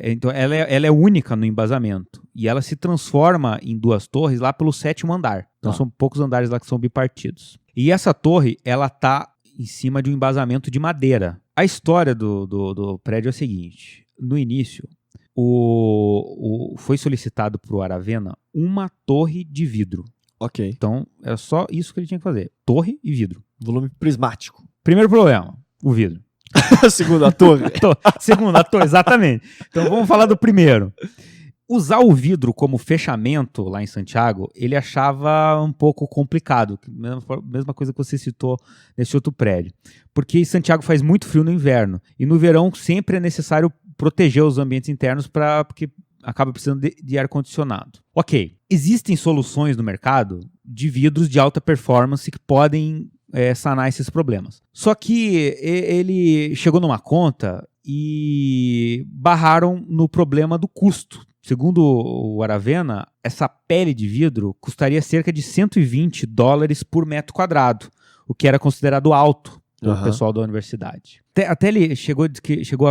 então ela é única no embasamento, e ela se transforma em 2 torres lá pelo 7º andar. Então são poucos andares lá que são bipartidos. E essa torre, ela tá em cima de um embasamento de madeira. A história do prédio é a seguinte: no início, foi solicitado para o Aravena uma torre de vidro. Ok. Então, era só isso que ele tinha que fazer: torre e vidro. Volume prismático. Primeiro problema, o vidro. Segunda torre. Segunda torre, exatamente. Então, vamos falar do primeiro. Usar o vidro como fechamento lá em Santiago, ele achava um pouco complicado. Mesma coisa que você citou nesse outro prédio. Porque Santiago faz muito frio no inverno. E no verão sempre é necessário proteger os ambientes internos porque acaba precisando de ar-condicionado. Ok, existem soluções no mercado de vidros de alta performance que podem sanar esses problemas. Só que ele chegou numa conta e barraram no problema do custo. Segundo o Aravena, essa pele de vidro custaria cerca de $120 por metro quadrado, o que era considerado alto pelo pessoal da universidade. Até ele chegou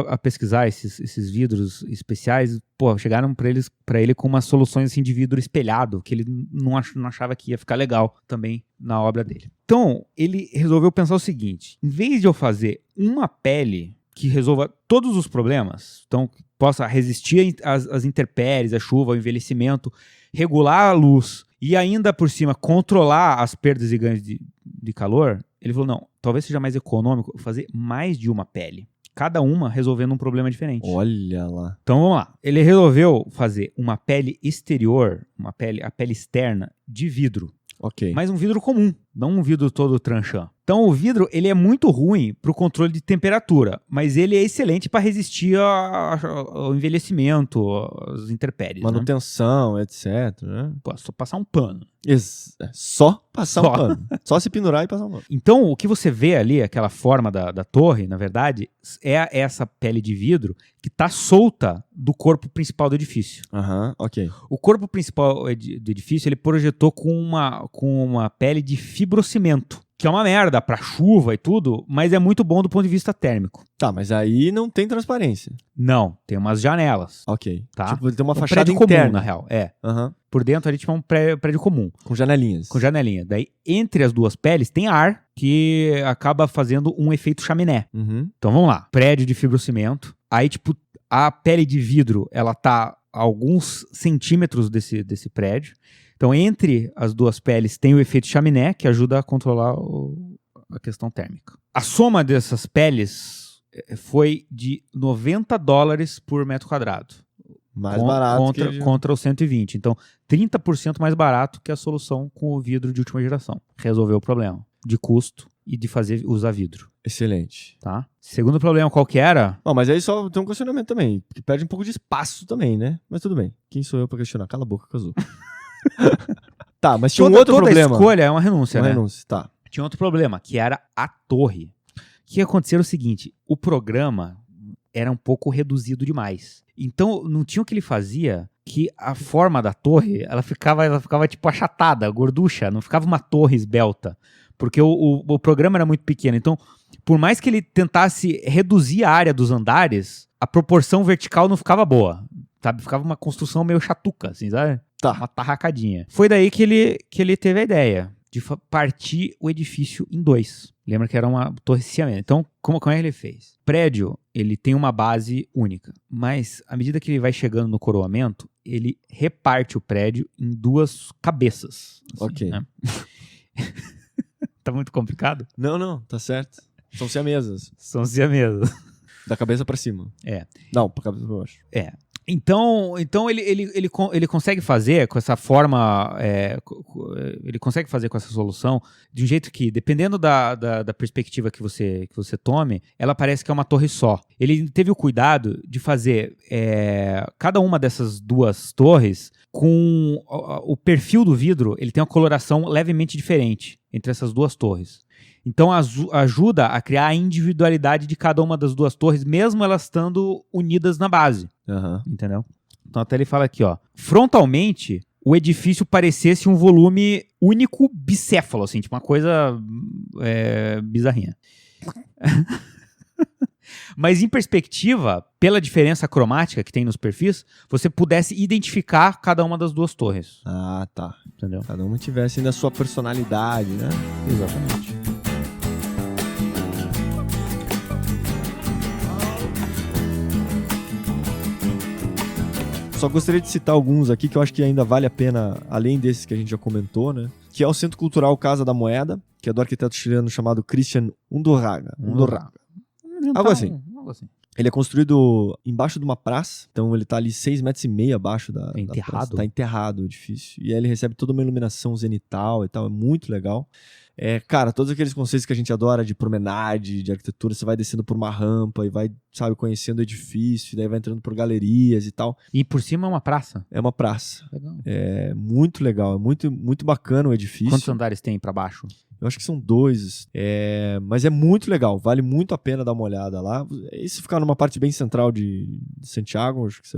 a pesquisar esses vidros especiais, chegaram para ele com umas soluções assim, de vidro espelhado, que ele não achava que ia ficar legal também na obra dele. Então, ele resolveu pensar o seguinte: em vez de eu fazer uma pele que resolva todos os problemas, então possa resistir às intempéries, à chuva, ao envelhecimento, regular a luz e ainda por cima controlar as perdas e ganhos de calor, ele falou, não, talvez seja mais econômico fazer mais de uma pele. Cada uma resolvendo um problema diferente. Olha lá. Então vamos lá. Ele resolveu fazer uma pele exterior, a pele externa de vidro. Ok. Mas um vidro comum, não um vidro todo tranchant. Então o vidro ele é muito ruim para o controle de temperatura, mas ele é excelente para resistir ao envelhecimento, às intempéries. Manutenção, etc. Né? Só passar um pano. Só passar um pano. Só se pendurar e passar um pano. Então o que você vê ali, aquela forma da torre, na verdade, é essa pele de vidro que está solta do corpo principal do edifício. Ok. O corpo principal do edifício ele projetou com uma pele de fibrocimento, que é uma merda pra chuva e tudo, mas é muito bom do ponto de vista térmico. Tá, mas aí não tem transparência. Não, tem umas janelas. Ok. Tá? Tipo, ele tem uma Um fachada prédio interna. comum, na real. Por dentro ali tipo um prédio comum. Com janelinhas. Com janelinha. Daí, entre as duas peles, tem ar que acaba fazendo um efeito chaminé. Então vamos lá. Prédio de fibrocimento. Aí, tipo, a pele de vidro, ela tá a alguns centímetros desse prédio. Então, entre as duas peles tem o efeito chaminé, que ajuda a controlar a questão térmica. A soma dessas peles foi de $90 por metro quadrado. Mais barato contra os 120. Então, 30% mais barato que a solução com o vidro de última geração. Resolveu o problema de custo e de usar vidro. Excelente. Tá? Segundo problema, qual que era? Mas aí só tem um questionamento também, que perde um pouco de espaço também, né? Mas tudo bem. Quem sou eu pra questionar? Cala a boca, Kazu. Tá, mas tinha um outro problema. Toda escolha é uma renúncia, né? Tá. Tinha outro problema, que era a torre. O que aconteceu era o seguinte, o programa era um pouco reduzido demais. Então, não tinha o que ele fazia, que a forma da torre, ela ficava tipo achatada, gorducha, não ficava uma torre esbelta. Porque o programa era muito pequeno. Então, por mais que ele tentasse reduzir a área dos andares, a proporção vertical não ficava boa. Sabe? Ficava uma construção meio chatuca, assim, sabe? Tá. Uma tarracadinha. Foi daí que ele teve a ideia de partir o edifício em dois. Lembra que era uma torre ciamena. Então, como é que ele fez? O prédio, ele tem uma base única. Mas, à medida que ele vai chegando no coroamento, ele reparte o prédio em duas cabeças. Assim, ok. Né? Tá muito complicado? Não, tá certo. São siamesas. São siamesas. Da cabeça pra cima. Não, pra cabeça pra baixo. Então ele consegue fazer com essa forma, ele consegue fazer com essa solução de um jeito que, dependendo da perspectiva que você tome, ela parece que é uma torre só. Ele teve o cuidado de fazer cada uma dessas duas torres com o perfil do vidro, ele tem uma coloração levemente diferente entre essas duas torres. Então ajuda a criar a individualidade de cada uma das duas torres, mesmo elas estando unidas na base. Entendeu? Então até ele fala aqui, ó. Frontalmente, o edifício parecesse um volume único bicéfalo, assim, tipo uma coisa bizarrinha. Mas em perspectiva, pela diferença cromática que tem nos perfis, você pudesse identificar cada uma das duas torres. Ah, tá. Entendeu? Cada uma tivesse ainda a sua personalidade, né? Exatamente. Só gostaria de citar alguns aqui que eu acho que ainda vale a pena, além desses que a gente já comentou, né? Que é o Centro Cultural Casa da Moeda, que é do arquiteto chileno chamado Christian Undurraga. Algo assim. Ele é construído embaixo de uma praça, então ele tá ali 6,5 metros abaixo da praça. Tá enterrado o edifício. E aí ele recebe toda uma iluminação zenital e tal, é muito legal. Cara, todos aqueles conceitos que a gente adora de promenade, de arquitetura, você vai descendo por uma rampa e vai, sabe, conhecendo o edifício, e daí vai entrando por galerias e tal. E por cima é uma praça? É uma praça. Legal. É muito legal, é muito, muito bacana o edifício. Quantos andares tem pra baixo? Eu acho que são 2. Mas é muito legal. Vale muito a pena dar uma olhada lá. Isso ficar numa parte bem central de Santiago. Acho que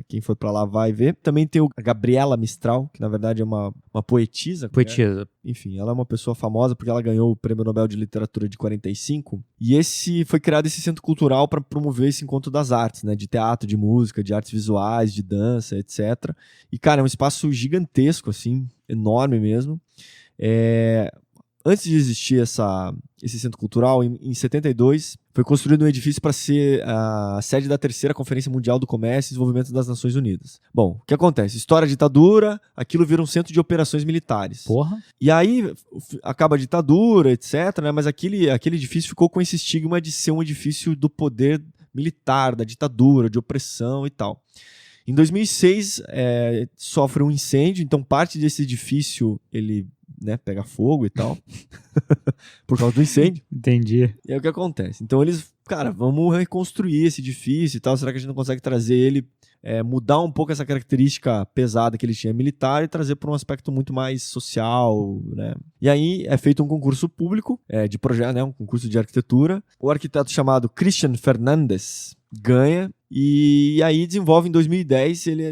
quem for pra lá vai ver. Também tem a Gabriela Mistral, que na verdade é uma poetisa. Poetisa. Enfim, ela é uma pessoa famosa porque ela ganhou o Prêmio Nobel de Literatura de 45. E foi criado esse centro cultural para promover esse encontro das artes, né? De teatro, de música, de artes visuais, de dança, etc. E, cara, é um espaço gigantesco, assim, enorme mesmo. Antes de existir esse centro cultural, em 72, foi construído um edifício para ser a sede da 3ª Conferência Mundial do Comércio e Desenvolvimento das Nações Unidas. Bom, o que acontece? História da ditadura, aquilo vira um centro de operações militares. Porra. E aí acaba a ditadura, etc., né? Mas aquele edifício ficou com esse estigma de ser um edifício do poder militar, da ditadura, de opressão e tal. Em 2006, sofre um incêndio, então parte desse edifício, ele pega fogo e tal, por causa do incêndio. Entendi. E aí o que acontece? Então eles, cara, vamos reconstruir esse edifício e tal, será que a gente não consegue trazer ele, mudar um pouco essa característica pesada que ele tinha militar e trazer para um aspecto muito mais social, né? E aí é feito um concurso público de projeto, né? Um concurso de arquitetura. O arquiteto chamado Christian Fernandes ganha e aí desenvolve em 2010, ele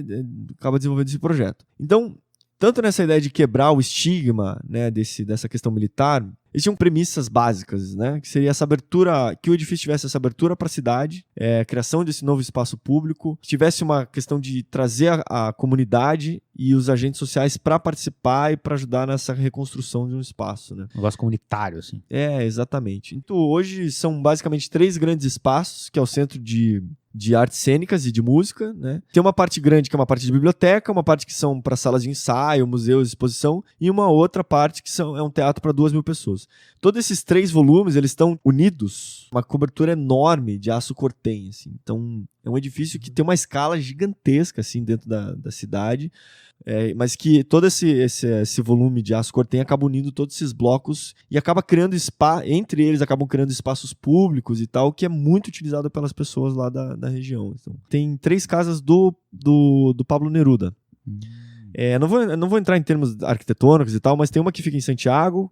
acaba desenvolvendo esse projeto. Então, tanto nessa ideia de quebrar o estigma, né, dessa questão militar, eles tinham premissas básicas, né, que seria essa abertura, que o edifício tivesse essa abertura para a cidade, a criação desse novo espaço público, que tivesse uma questão de trazer a comunidade e os agentes sociais para participar e para ajudar nessa reconstrução de um espaço, né. Um negócio comunitário, assim. Exatamente. Então, hoje são basicamente 3 grandes espaços, que é o centro de artes cênicas e de música, né? Tem uma parte grande que é uma parte de biblioteca, uma parte que são para salas de ensaio, museus, exposição, e uma outra parte que é um teatro para 2.000 pessoas. Todos esses 3 volumes, eles estão unidos, uma cobertura enorme de aço cortem, assim. Então, é um edifício que tem uma escala gigantesca, assim, dentro da cidade, mas que todo esse volume de aço cortem acaba unindo todos esses blocos e acaba criando entre eles acabam criando espaços públicos e tal, que é muito utilizado pelas pessoas lá da região. Então, tem 3 casas do Pablo Neruda. Não vou entrar em termos arquitetônicos e tal, mas tem uma que fica em Santiago,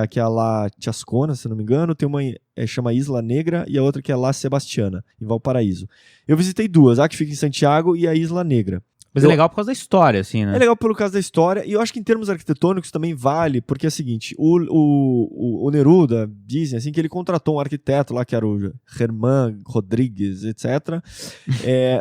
que é a La Chascona, se não me engano, tem uma chama Isla Negra e a outra que é La Sebastiana, em Valparaíso. Eu visitei 2, a que fica em Santiago e a Isla Negra. Mas é legal por causa da história, assim, né? É legal pelo caso da história, e eu acho que em termos arquitetônicos também vale, porque é o seguinte, o Neruda, dizem assim, que ele contratou um arquiteto lá, que era o Germán Rodrigues, etc.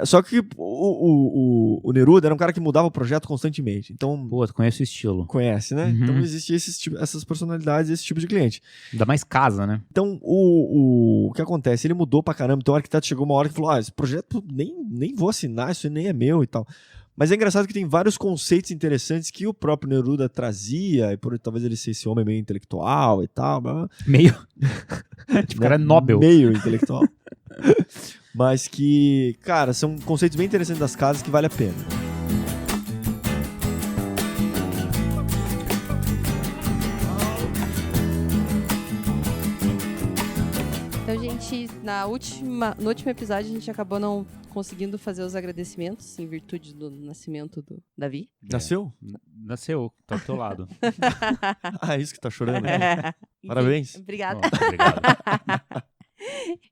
Só que o Neruda era um cara que mudava o projeto constantemente, então... Pô, tu conhece o estilo. Conhece, né? Uhum. Então existe essas personalidades, esse tipo de cliente. Ainda mais casa, né? Então, o que acontece? Ele mudou pra caramba, então o arquiteto chegou uma hora que falou, esse projeto nem vou assinar, isso nem é meu e tal. Mas é engraçado que tem vários conceitos interessantes que o próprio Neruda trazia, e por talvez ele ser esse homem meio intelectual e tal. Meio? Tipo, o cara é Nobel. Meio intelectual. Mas que, cara, são conceitos bem interessantes das casas que vale a pena. Então, gente, no último episódio a gente acabou não conseguindo fazer os agradecimentos em virtude do nascimento do Davi. Nasceu? Nasceu, tá do teu lado. É isso que tá chorando. Né? Parabéns. Obrigada. Obrigado.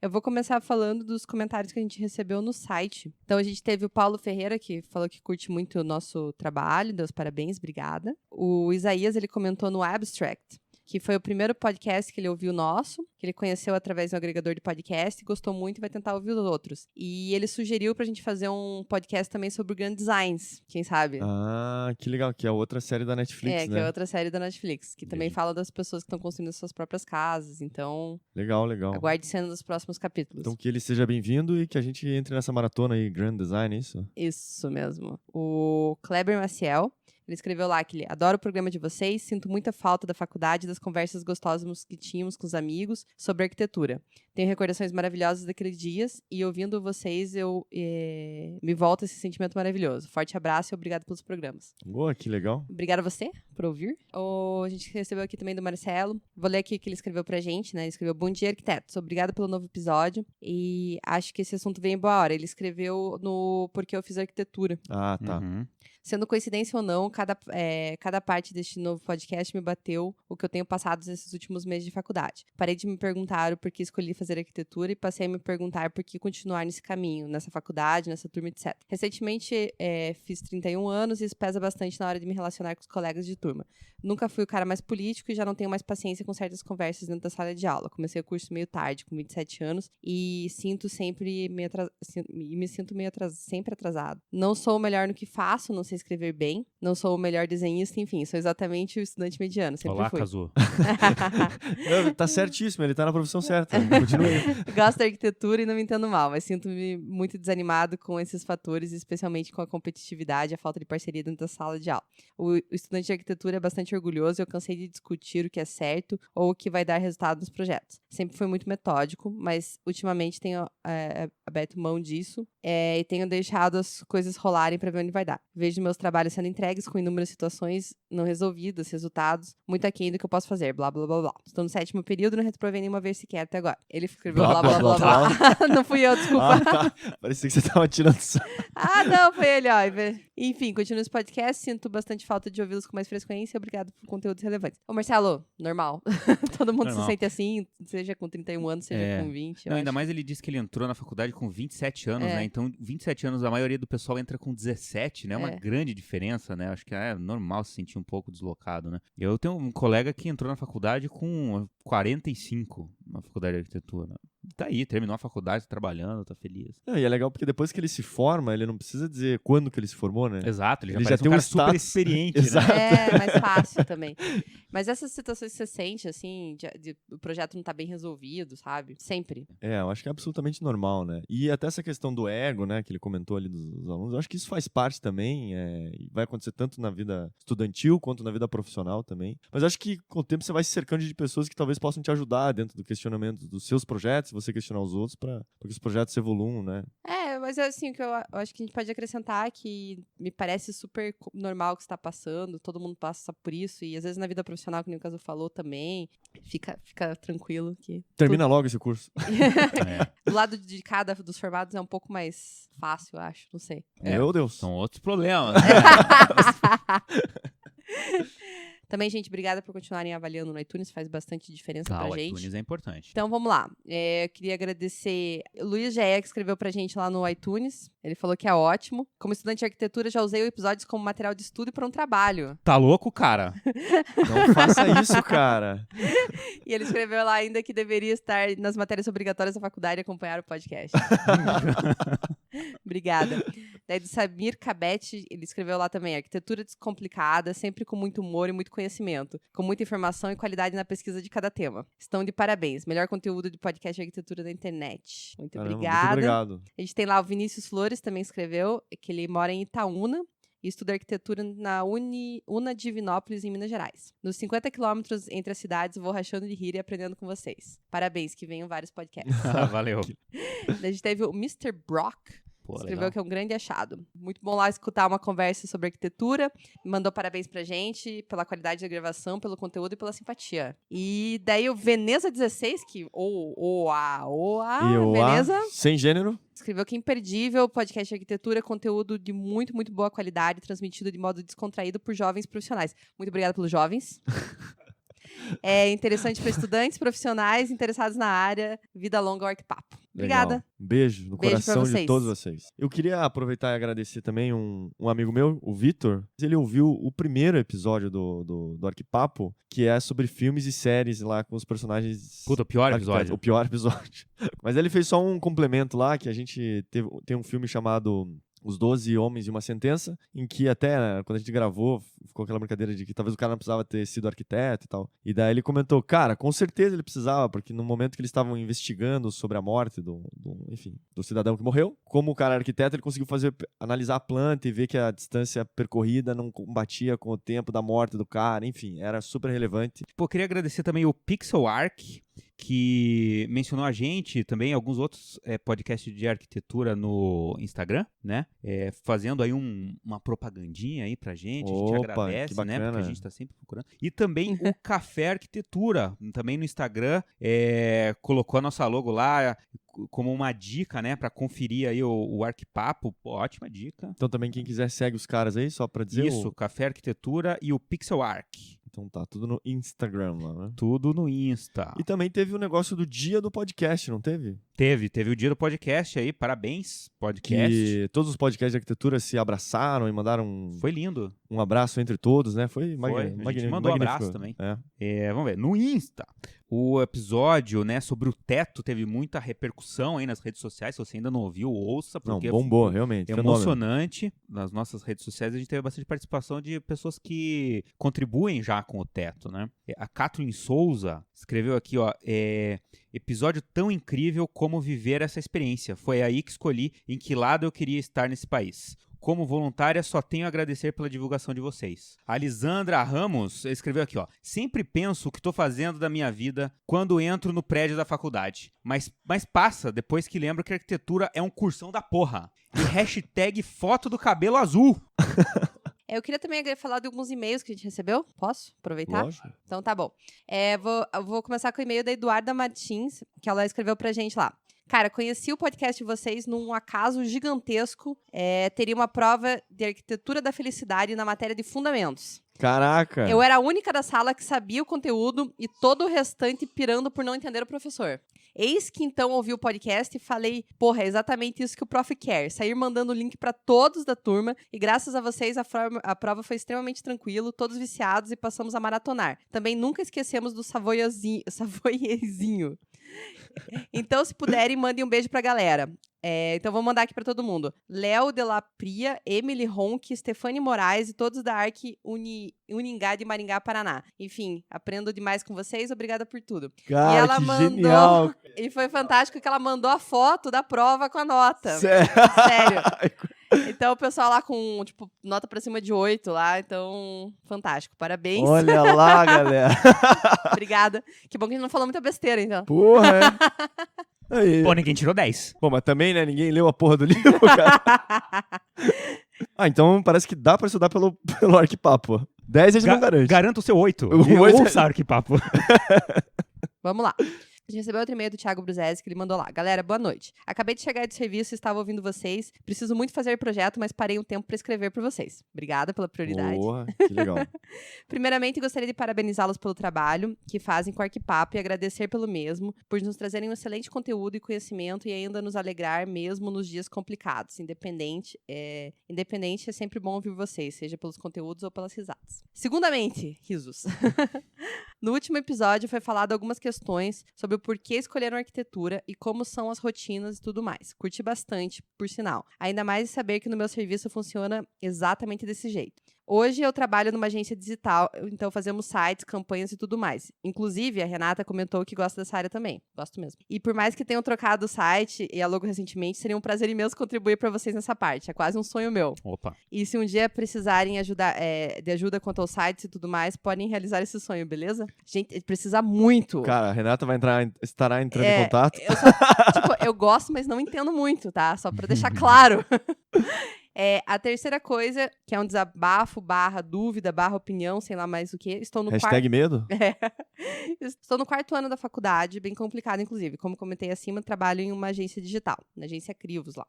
Eu vou começar falando dos comentários que a gente recebeu no site. Então, a gente teve o Paulo Ferreira, que falou que curte muito o nosso trabalho, deu os parabéns, obrigada. O Isaías, ele comentou no Abstract, que foi o primeiro podcast que ele ouviu nosso, que ele conheceu através do agregador de podcast, gostou muito e vai tentar ouvir os outros. E ele sugeriu pra gente fazer um podcast também sobre Grand Designs, quem sabe? Ah, que legal, que é outra série da Netflix, né? Que é outra série da Netflix, que também fala das pessoas que estão construindo suas próprias casas, então... Legal. Aguarde cena dos próximos capítulos. Então que ele seja bem-vindo e que a gente entre nessa maratona aí, Grand Design, é isso? Isso mesmo. O Kleber Maciel, ele escreveu lá que ele adora o programa de vocês, sinto muita falta da faculdade e das conversas gostosas que tínhamos com os amigos sobre arquitetura. Tenho recordações maravilhosas daqueles dias e ouvindo vocês eu me volta esse sentimento maravilhoso. Forte abraço e obrigado pelos programas. Boa, que legal. Obrigada a você por ouvir. A gente recebeu aqui também do Marcelo. Vou ler aqui o que ele escreveu pra gente, né? Ele escreveu: Bom dia, arquitetos. Obrigado pelo novo episódio. E acho que esse assunto veio em boa hora. Ele escreveu no Porque Eu Fiz Arquitetura. Ah, tá. Uhum. Sendo coincidência ou não, cada parte deste novo podcast me bateu o que eu tenho passado nesses últimos meses de faculdade. Parei de me perguntar o porquê escolhi fazer arquitetura e passei a me perguntar por que continuar nesse caminho, nessa faculdade, nessa turma, etc. Recentemente, fiz 31 anos e isso pesa bastante na hora de me relacionar com os colegas de turma. Nunca fui o cara mais político e já não tenho mais paciência com certas conversas dentro da sala de aula. Comecei o curso meio tarde, com 27 anos, e me sinto sempre atrasado. Não sou o melhor no que faço, não sei escrever bem, não sou o melhor desenhista, enfim, sou exatamente o estudante mediano, sempre Olá, fui. Kazu. Tá certíssimo, ele tá na profissão certa. Continua aí. Gosto da arquitetura e não me entendo mal, mas sinto-me muito desanimado com esses fatores, especialmente com a competitividade e a falta de parceria dentro da sala de aula. O estudante de arquitetura é bastante orgulhoso e eu cansei de discutir o que é certo ou o que vai dar resultado nos projetos. Sempre fui muito metódico, mas ultimamente tenho aberto mão disso e tenho deixado as coisas rolarem para ver onde vai dar. Vejo meus trabalhos sendo entregues com inúmeras situações não resolvidas, resultados muito aquém do que eu posso fazer, blá, blá, blá, blá. Estou no 7º período e não reprovei nenhuma vez sequer até agora. Ele escreveu blá, blá, blá, blá. Não fui eu, desculpa. Tá. Parecia que você tava tirando sarro. Não, foi ele, ó. Enfim, continuo esse podcast, sinto bastante falta de ouvi-los com mais frequência. Obrigado por conteúdos relevantes. Ô, Marcelo, normal. Todo mundo se sente assim, seja com 31 anos, seja com 20. Não, ainda mais ele disse que ele entrou na faculdade com 27 anos, né? Então, 27 anos, a maioria do pessoal entra com 17, né? É uma grande diferença, né? Acho que é normal se sentir um pouco deslocado, né? Eu tenho um colega que entrou na faculdade com 45 na faculdade de arquitetura. Tá aí, terminou a faculdade, tá trabalhando, tá feliz. E é legal porque depois que ele se forma, ele não precisa dizer quando que ele se formou, né? Exato, ele já tem um cara status super experiente, Exato. né? É, mais fácil também. Mas essas situações que você sente, assim, o projeto não tá bem resolvido, sabe? Sempre. Eu acho que é absolutamente normal, né? E até essa questão do ego, né, que ele comentou ali dos alunos, eu acho que isso faz parte também, e vai acontecer tanto na vida estudantil quanto na vida profissional também. Mas eu acho que com o tempo você vai se cercando de pessoas que talvez possam te ajudar dentro do questionamento dos seus projetos, você questionar os outros para que os projetos evoluam, né? Mas assim, o que eu acho que a gente pode acrescentar é que me parece super normal o que você tá passando, todo mundo passa por isso, e às vezes na vida profissional, que nem o Caso falou também, fica tranquilo que... Termina logo esse curso. Do lado de cada dos formados é um pouco mais fácil, eu acho, não sei. Meu Deus. São outros problemas. Também, gente, obrigada por continuarem avaliando no iTunes, faz bastante diferença pra gente. O iTunes é importante. Então, vamos lá. Eu queria agradecer o Luiz Gé, que escreveu pra gente lá no iTunes. Ele falou que é ótimo. Como estudante de arquitetura, já usei episódios como material de estudo para um trabalho. Tá louco, cara? Não faça isso, cara. E ele escreveu lá ainda que deveria estar nas matérias obrigatórias da faculdade e acompanhar o podcast. Obrigada. Daí do Samir Cabete, ele escreveu lá também: arquitetura descomplicada, sempre com muito humor e muito conhecimento, com muita informação e qualidade na pesquisa de cada tema. Estão de parabéns. Melhor conteúdo de podcast de arquitetura da internet. Muito obrigada. Muito obrigado. A gente tem lá o Vinícius Flores, também escreveu, que ele mora em Itaúna e estuda arquitetura na Una Divinópolis, em Minas Gerais. Nos 50 quilômetros entre as cidades, vou rachando de rir e aprendendo com vocês. Parabéns, que venham vários podcasts. Valeu. A gente teve o Mr. Brock, escreveu que é um grande achado. Muito bom lá escutar uma conversa sobre arquitetura. Mandou parabéns pra gente pela qualidade da gravação, pelo conteúdo e pela simpatia. E daí o Veneza 16, que Veneza, sem gênero. Escreveu que é imperdível, podcast de arquitetura, conteúdo de muito, muito boa qualidade, transmitido de modo descontraído por jovens profissionais. Muito obrigada pelos jovens. É interessante para estudantes, profissionais interessados na área. Vida longa ao Arquipapo. Obrigada. Legal. Beijo no coração de todos vocês. Eu queria aproveitar e agradecer também um amigo meu, o Vitor. Ele ouviu o primeiro episódio do Arquipapo, que é sobre filmes e séries lá com os personagens... Puta, o pior episódio. O pior episódio. Mas ele fez só um complemento lá, que a gente tem um filme chamado Os 12 Homens e uma Sentença, em que até, né, quando a gente gravou, ficou aquela brincadeira de que talvez o cara não precisava ter sido arquiteto e tal. E daí ele comentou, cara, com certeza ele precisava, porque no momento que eles estavam investigando sobre a morte do cidadão que morreu, como o cara era arquiteto, ele conseguiu analisar a planta e ver que a distância percorrida não batia com o tempo da morte do cara, enfim, era super relevante. Pô, queria agradecer também o Pixel Arc, que mencionou a gente também, alguns outros podcasts de arquitetura no Instagram, né? Fazendo aí uma propagandinha aí pra gente. Opa, a gente agradece, né? Porque a gente tá sempre procurando. E também o Café Arquitetura, também no Instagram, colocou a nossa logo lá, como uma dica, né, para conferir aí o Arquipapo. Pô, ótima dica. Então também quem quiser segue os caras aí, só pra dizer. Isso, Café Arquitetura e o Pixel Arc. Então tá, tudo no Instagram lá, né? Tudo no Insta. E também teve o negócio do dia do podcast, não teve? Teve o dia do podcast aí, parabéns, podcast. Que todos os podcasts de arquitetura se abraçaram e mandaram Foi lindo. um abraço entre todos, né? Foi A magnífico. gente mandou um abraço também. Vamos ver, no Insta, o episódio, né, sobre o teto teve muita repercussão aí nas redes sociais. Se você ainda não ouviu, ouça, Não, porque bombou, realmente. é emocionante. Nas nossas redes sociais a gente teve bastante participação de pessoas que contribuem já com o teto, né? A Kathleen Souza escreveu aqui, ó, episódio tão incrível como viver essa experiência. Foi aí que escolhi em que lado eu queria estar nesse país. Como voluntária, só tenho a agradecer pela divulgação de vocês. A Lisandra Ramos escreveu aqui, ó. Sempre penso o que estou fazendo da minha vida quando entro no prédio da faculdade. Mas passa depois que lembro que arquitetura é um cursão da porra. E hashtag foto do cabelo azul. Eu queria também falar de alguns e-mails que a gente recebeu. Posso aproveitar? Lógico. Então tá bom. Eu vou começar com o e-mail da Eduarda Martins, que ela escreveu pra gente lá. Cara, conheci o podcast de vocês num acaso gigantesco. Teria uma prova de arquitetura da felicidade na matéria de fundamentos. Caraca! Eu era a única da sala que sabia o conteúdo e todo o restante pirando por não entender o professor. Eis que então ouvi o podcast e falei, porra, é exatamente isso que o prof quer. Sair mandando o link pra todos da turma e graças a vocês a prova foi extremamente tranquilo, todos viciados e passamos a maratonar. Também nunca esquecemos do savoiezinho. Então, se puderem, mandem um beijo pra galera. Então, vou mandar aqui pra todo mundo. Léo de la Pria, Emily Ronck, Stefane Moraes e todos da Arc Uningá de Maringá, Paraná. Enfim, aprendo demais com vocês. Obrigada por tudo. Cara, e ela que mandou... genial! E foi fantástico que ela mandou a foto da prova com a nota. Sério? Então, o pessoal lá com, tipo, nota pra cima de 8 lá. Então, fantástico. Parabéns. Olha lá, galera. Obrigada. Que bom que a gente não falou muita besteira, então. Porra, Aí. Pô, ninguém tirou 10. Pô, mas também, né? Ninguém leu a porra do livro, cara. Então parece que dá pra estudar pelo Arquipapo. 10 a gente não garante. Garanto o seu 8. Ouça Arquipapo. Vamos lá. A gente recebeu outro e-mail do Thiago Bruzesi, que ele mandou lá. Galera, boa noite. Acabei de chegar de serviço e estava ouvindo vocês. Preciso muito fazer projeto, mas parei um tempo para escrever por vocês. Obrigada pela prioridade. Porra, que legal. Primeiramente, gostaria de parabenizá-los pelo trabalho que fazem com o Arquipapo e agradecer pelo mesmo, por nos trazerem um excelente conteúdo e conhecimento e ainda nos alegrar mesmo nos dias complicados. Independente é sempre bom ouvir vocês, seja pelos conteúdos ou pelas risadas. Segundamente, risos. No último episódio foi falado algumas questões sobre o porquê escolheram arquitetura e como são as rotinas e tudo mais. Curti bastante, por sinal. Ainda mais saber que no meu serviço funciona exatamente desse jeito. Hoje eu trabalho numa agência digital, então fazemos sites, campanhas e tudo mais. Inclusive, a Renata comentou que gosta dessa área também. Gosto mesmo. E por mais que tenham trocado o site e a logo recentemente, seria um prazer imenso contribuir para vocês nessa parte. É quase um sonho meu. Opa. E se um dia precisarem de ajuda quanto aos sites e tudo mais, podem realizar esse sonho, beleza? Gente, precisa muito. Cara, a Renata estará entrando em contato. Eu gosto, mas não entendo muito, tá? Só pra deixar claro. A terceira coisa, que é um desabafo, /dúvida, /opinião, sei lá mais o que. Estou no Hashtag medo? Estou no 4º ano da faculdade, bem complicado, inclusive. Como comentei acima, trabalho em uma agência digital, na agência Crivos lá.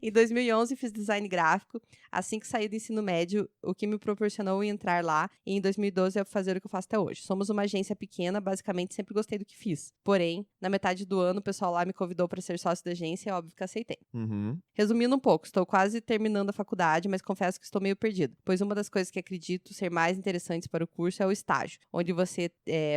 Em 2011, fiz design gráfico. Assim que saí do ensino médio, o que me proporcionou entrar lá. E em 2012, eu fazer o que eu faço até hoje. Somos uma agência pequena, basicamente sempre gostei do que fiz. Porém, na metade do ano, o pessoal lá me convidou para ser sócio da agência e é óbvio que aceitei. Uhum. Resumindo um pouco, estou quase terminando a faculdade, mas confesso que estou meio perdido, pois uma das coisas que acredito ser mais interessantes para o curso é o estágio, onde você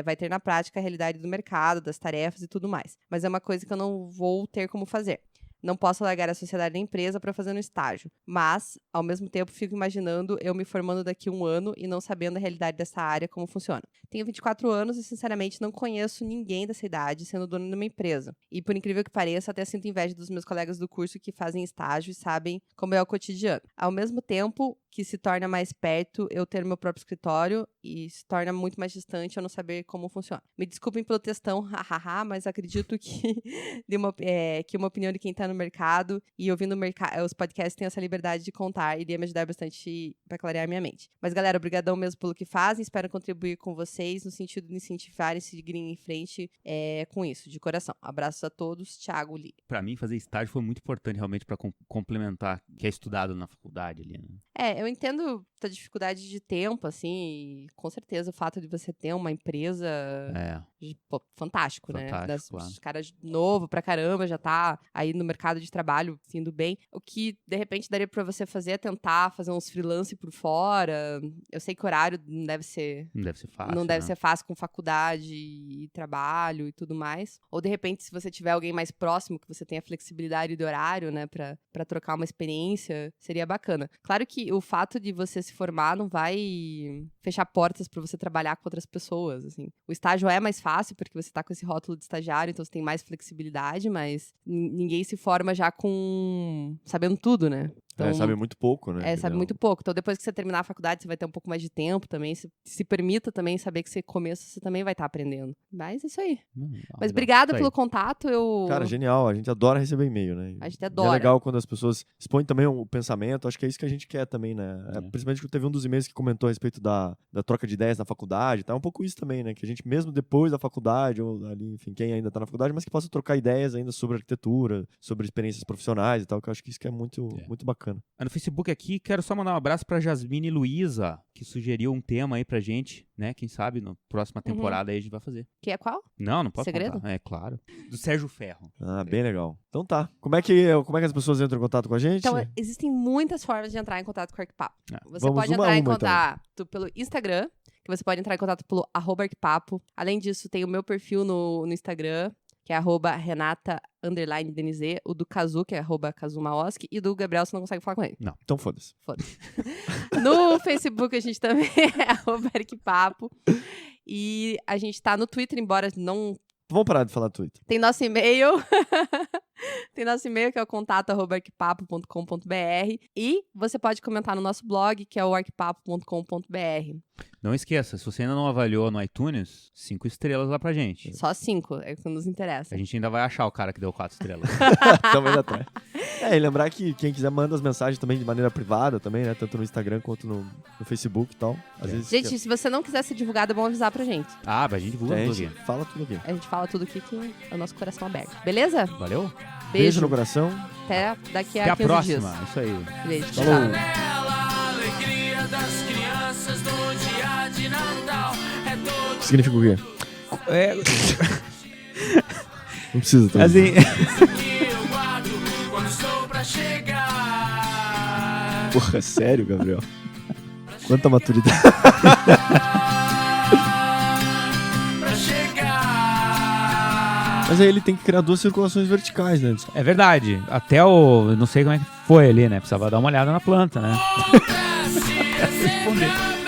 vai ter na prática a realidade do mercado, das tarefas e tudo mais. Mas é uma coisa que eu não vou ter como fazer. Não posso largar a sociedade da empresa para fazer um estágio. Mas, ao mesmo tempo, fico imaginando eu me formando daqui a um ano e não sabendo a realidade dessa área, como funciona. Tenho 24 anos e, sinceramente, não conheço ninguém dessa idade sendo dono de uma empresa. E, por incrível que pareça, até sinto inveja dos meus colegas do curso que fazem estágio e sabem como é o cotidiano. Ao mesmo tempo que se torna mais perto eu ter meu próprio escritório e se torna muito mais distante eu não saber como funciona. Me desculpem pelo textão, hahaha, mas acredito que uma opinião de quem está no mercado e ouvindo os podcasts tem essa liberdade de contar. Iria me ajudar bastante pra clarear a minha mente. Mas, galera, obrigadão mesmo pelo que fazem. Espero contribuir com vocês no sentido de incentivar e seguirem em frente com isso, de coração. Abraços a todos. Thiago Lee. Pra mim, fazer estágio foi muito importante realmente pra complementar o que é estudado na faculdade ali, né? Eu entendo a dificuldade de tempo, assim, e com certeza o fato de você ter uma empresa fantástico, né? Claro. Os caras novo pra caramba, já tá aí no mercado de trabalho, indo bem. O que, de repente, daria pra você fazer é tentar fazer uns freelance por fora. Eu sei que o horário não deve ser... Não deve ser fácil, Não deve ser fácil com faculdade e trabalho e tudo mais. Ou, de repente, se você tiver alguém mais próximo, que você tenha flexibilidade de horário, né, pra trocar uma experiência, seria bacana. Claro que o fato de você se formar não vai fechar portas pra você trabalhar com outras pessoas, assim. O estágio é mais fácil, porque você tá com esse rótulo de estagiário, então você tem mais flexibilidade, mas ninguém se forma já sabendo tudo, né? Então, sabe muito pouco, né? Sabe muito pouco. Então, depois que você terminar a faculdade, você vai ter um pouco mais de tempo também. Se permita também saber que você começa, você também vai estar aprendendo. Mas é isso aí. Mas obrigada pelo contato. Cara, genial. A gente adora receber e-mail, né? A gente adora. É legal quando as pessoas expõem também o pensamento. Acho que é isso que a gente quer também, né? Principalmente que teve um dos e-mails que comentou a respeito da troca de ideias na faculdade. Tá um pouco isso também, né? Que a gente, mesmo depois da faculdade, ou ali, enfim, quem ainda tá na faculdade, mas que possa trocar ideias ainda sobre arquitetura, sobre experiências profissionais e tal, que eu acho que isso que é muito bacana. No Facebook aqui, quero só mandar um abraço pra Jasmine Luiza, que sugeriu um tema aí pra gente, né? Quem sabe na próxima temporada aí a gente vai fazer. Que é qual? Não posso Segredo? contar. É claro. Do Sérgio Ferro. Bem legal. Então tá. Como é que as pessoas entram em contato com a gente? Então, existem muitas formas de entrar em contato com o Arquipapo. Você Vamos pode uma entrar a em uma, contato pelo Instagram, que você pode entrar em contato pelo @Arquipapo. Além disso, tem o meu perfil no Instagram, que é @Renata_Denizê, o do Kazu, que é @KazuMaoski, e do Gabriel, você não consegue falar com ele. Não. Então foda-se. No Facebook, a gente também é @Arquipapo. E a gente tá no Twitter, embora não... Vamos parar de falar Twitter. Tem nosso e-mail. Tem nosso e-mail, que é o contato@arquipapo.com.br. E você pode comentar no nosso blog, que é o arquipapo.com.br. Não esqueça, se você ainda não avaliou no iTunes, 5 estrelas lá pra gente. Só 5, é o que nos interessa. A gente ainda vai achar o cara que deu 4 estrelas. Também atrás. E lembrar que quem quiser manda as mensagens também de maneira privada também, né? Tanto no Instagram quanto no Facebook e tal. Às vezes gente, se você não quiser ser divulgado, é bom avisar pra gente. Mas a gente divulga tudo aqui. Fala tudo aqui. A gente fala tudo aqui que é o nosso coração aberto. Beleza? Valeu? Beijo no coração. Até daqui Até a a 15 próxima. dias. Isso aí. Beijo. Falou. Tchau. Alegria das crianças no dia de Natal é todo Significa o quê? Não precisa também. Assim... que eu guardo quando estou pra chegar. Porra, sério, Gabriel? Quanta maturidade. Pra chegar. Mas aí ele tem que criar 2 circulações verticais, né? É verdade. Até eu não sei como é que foi ali, né? Precisava dar uma olhada na planta, né? Responder.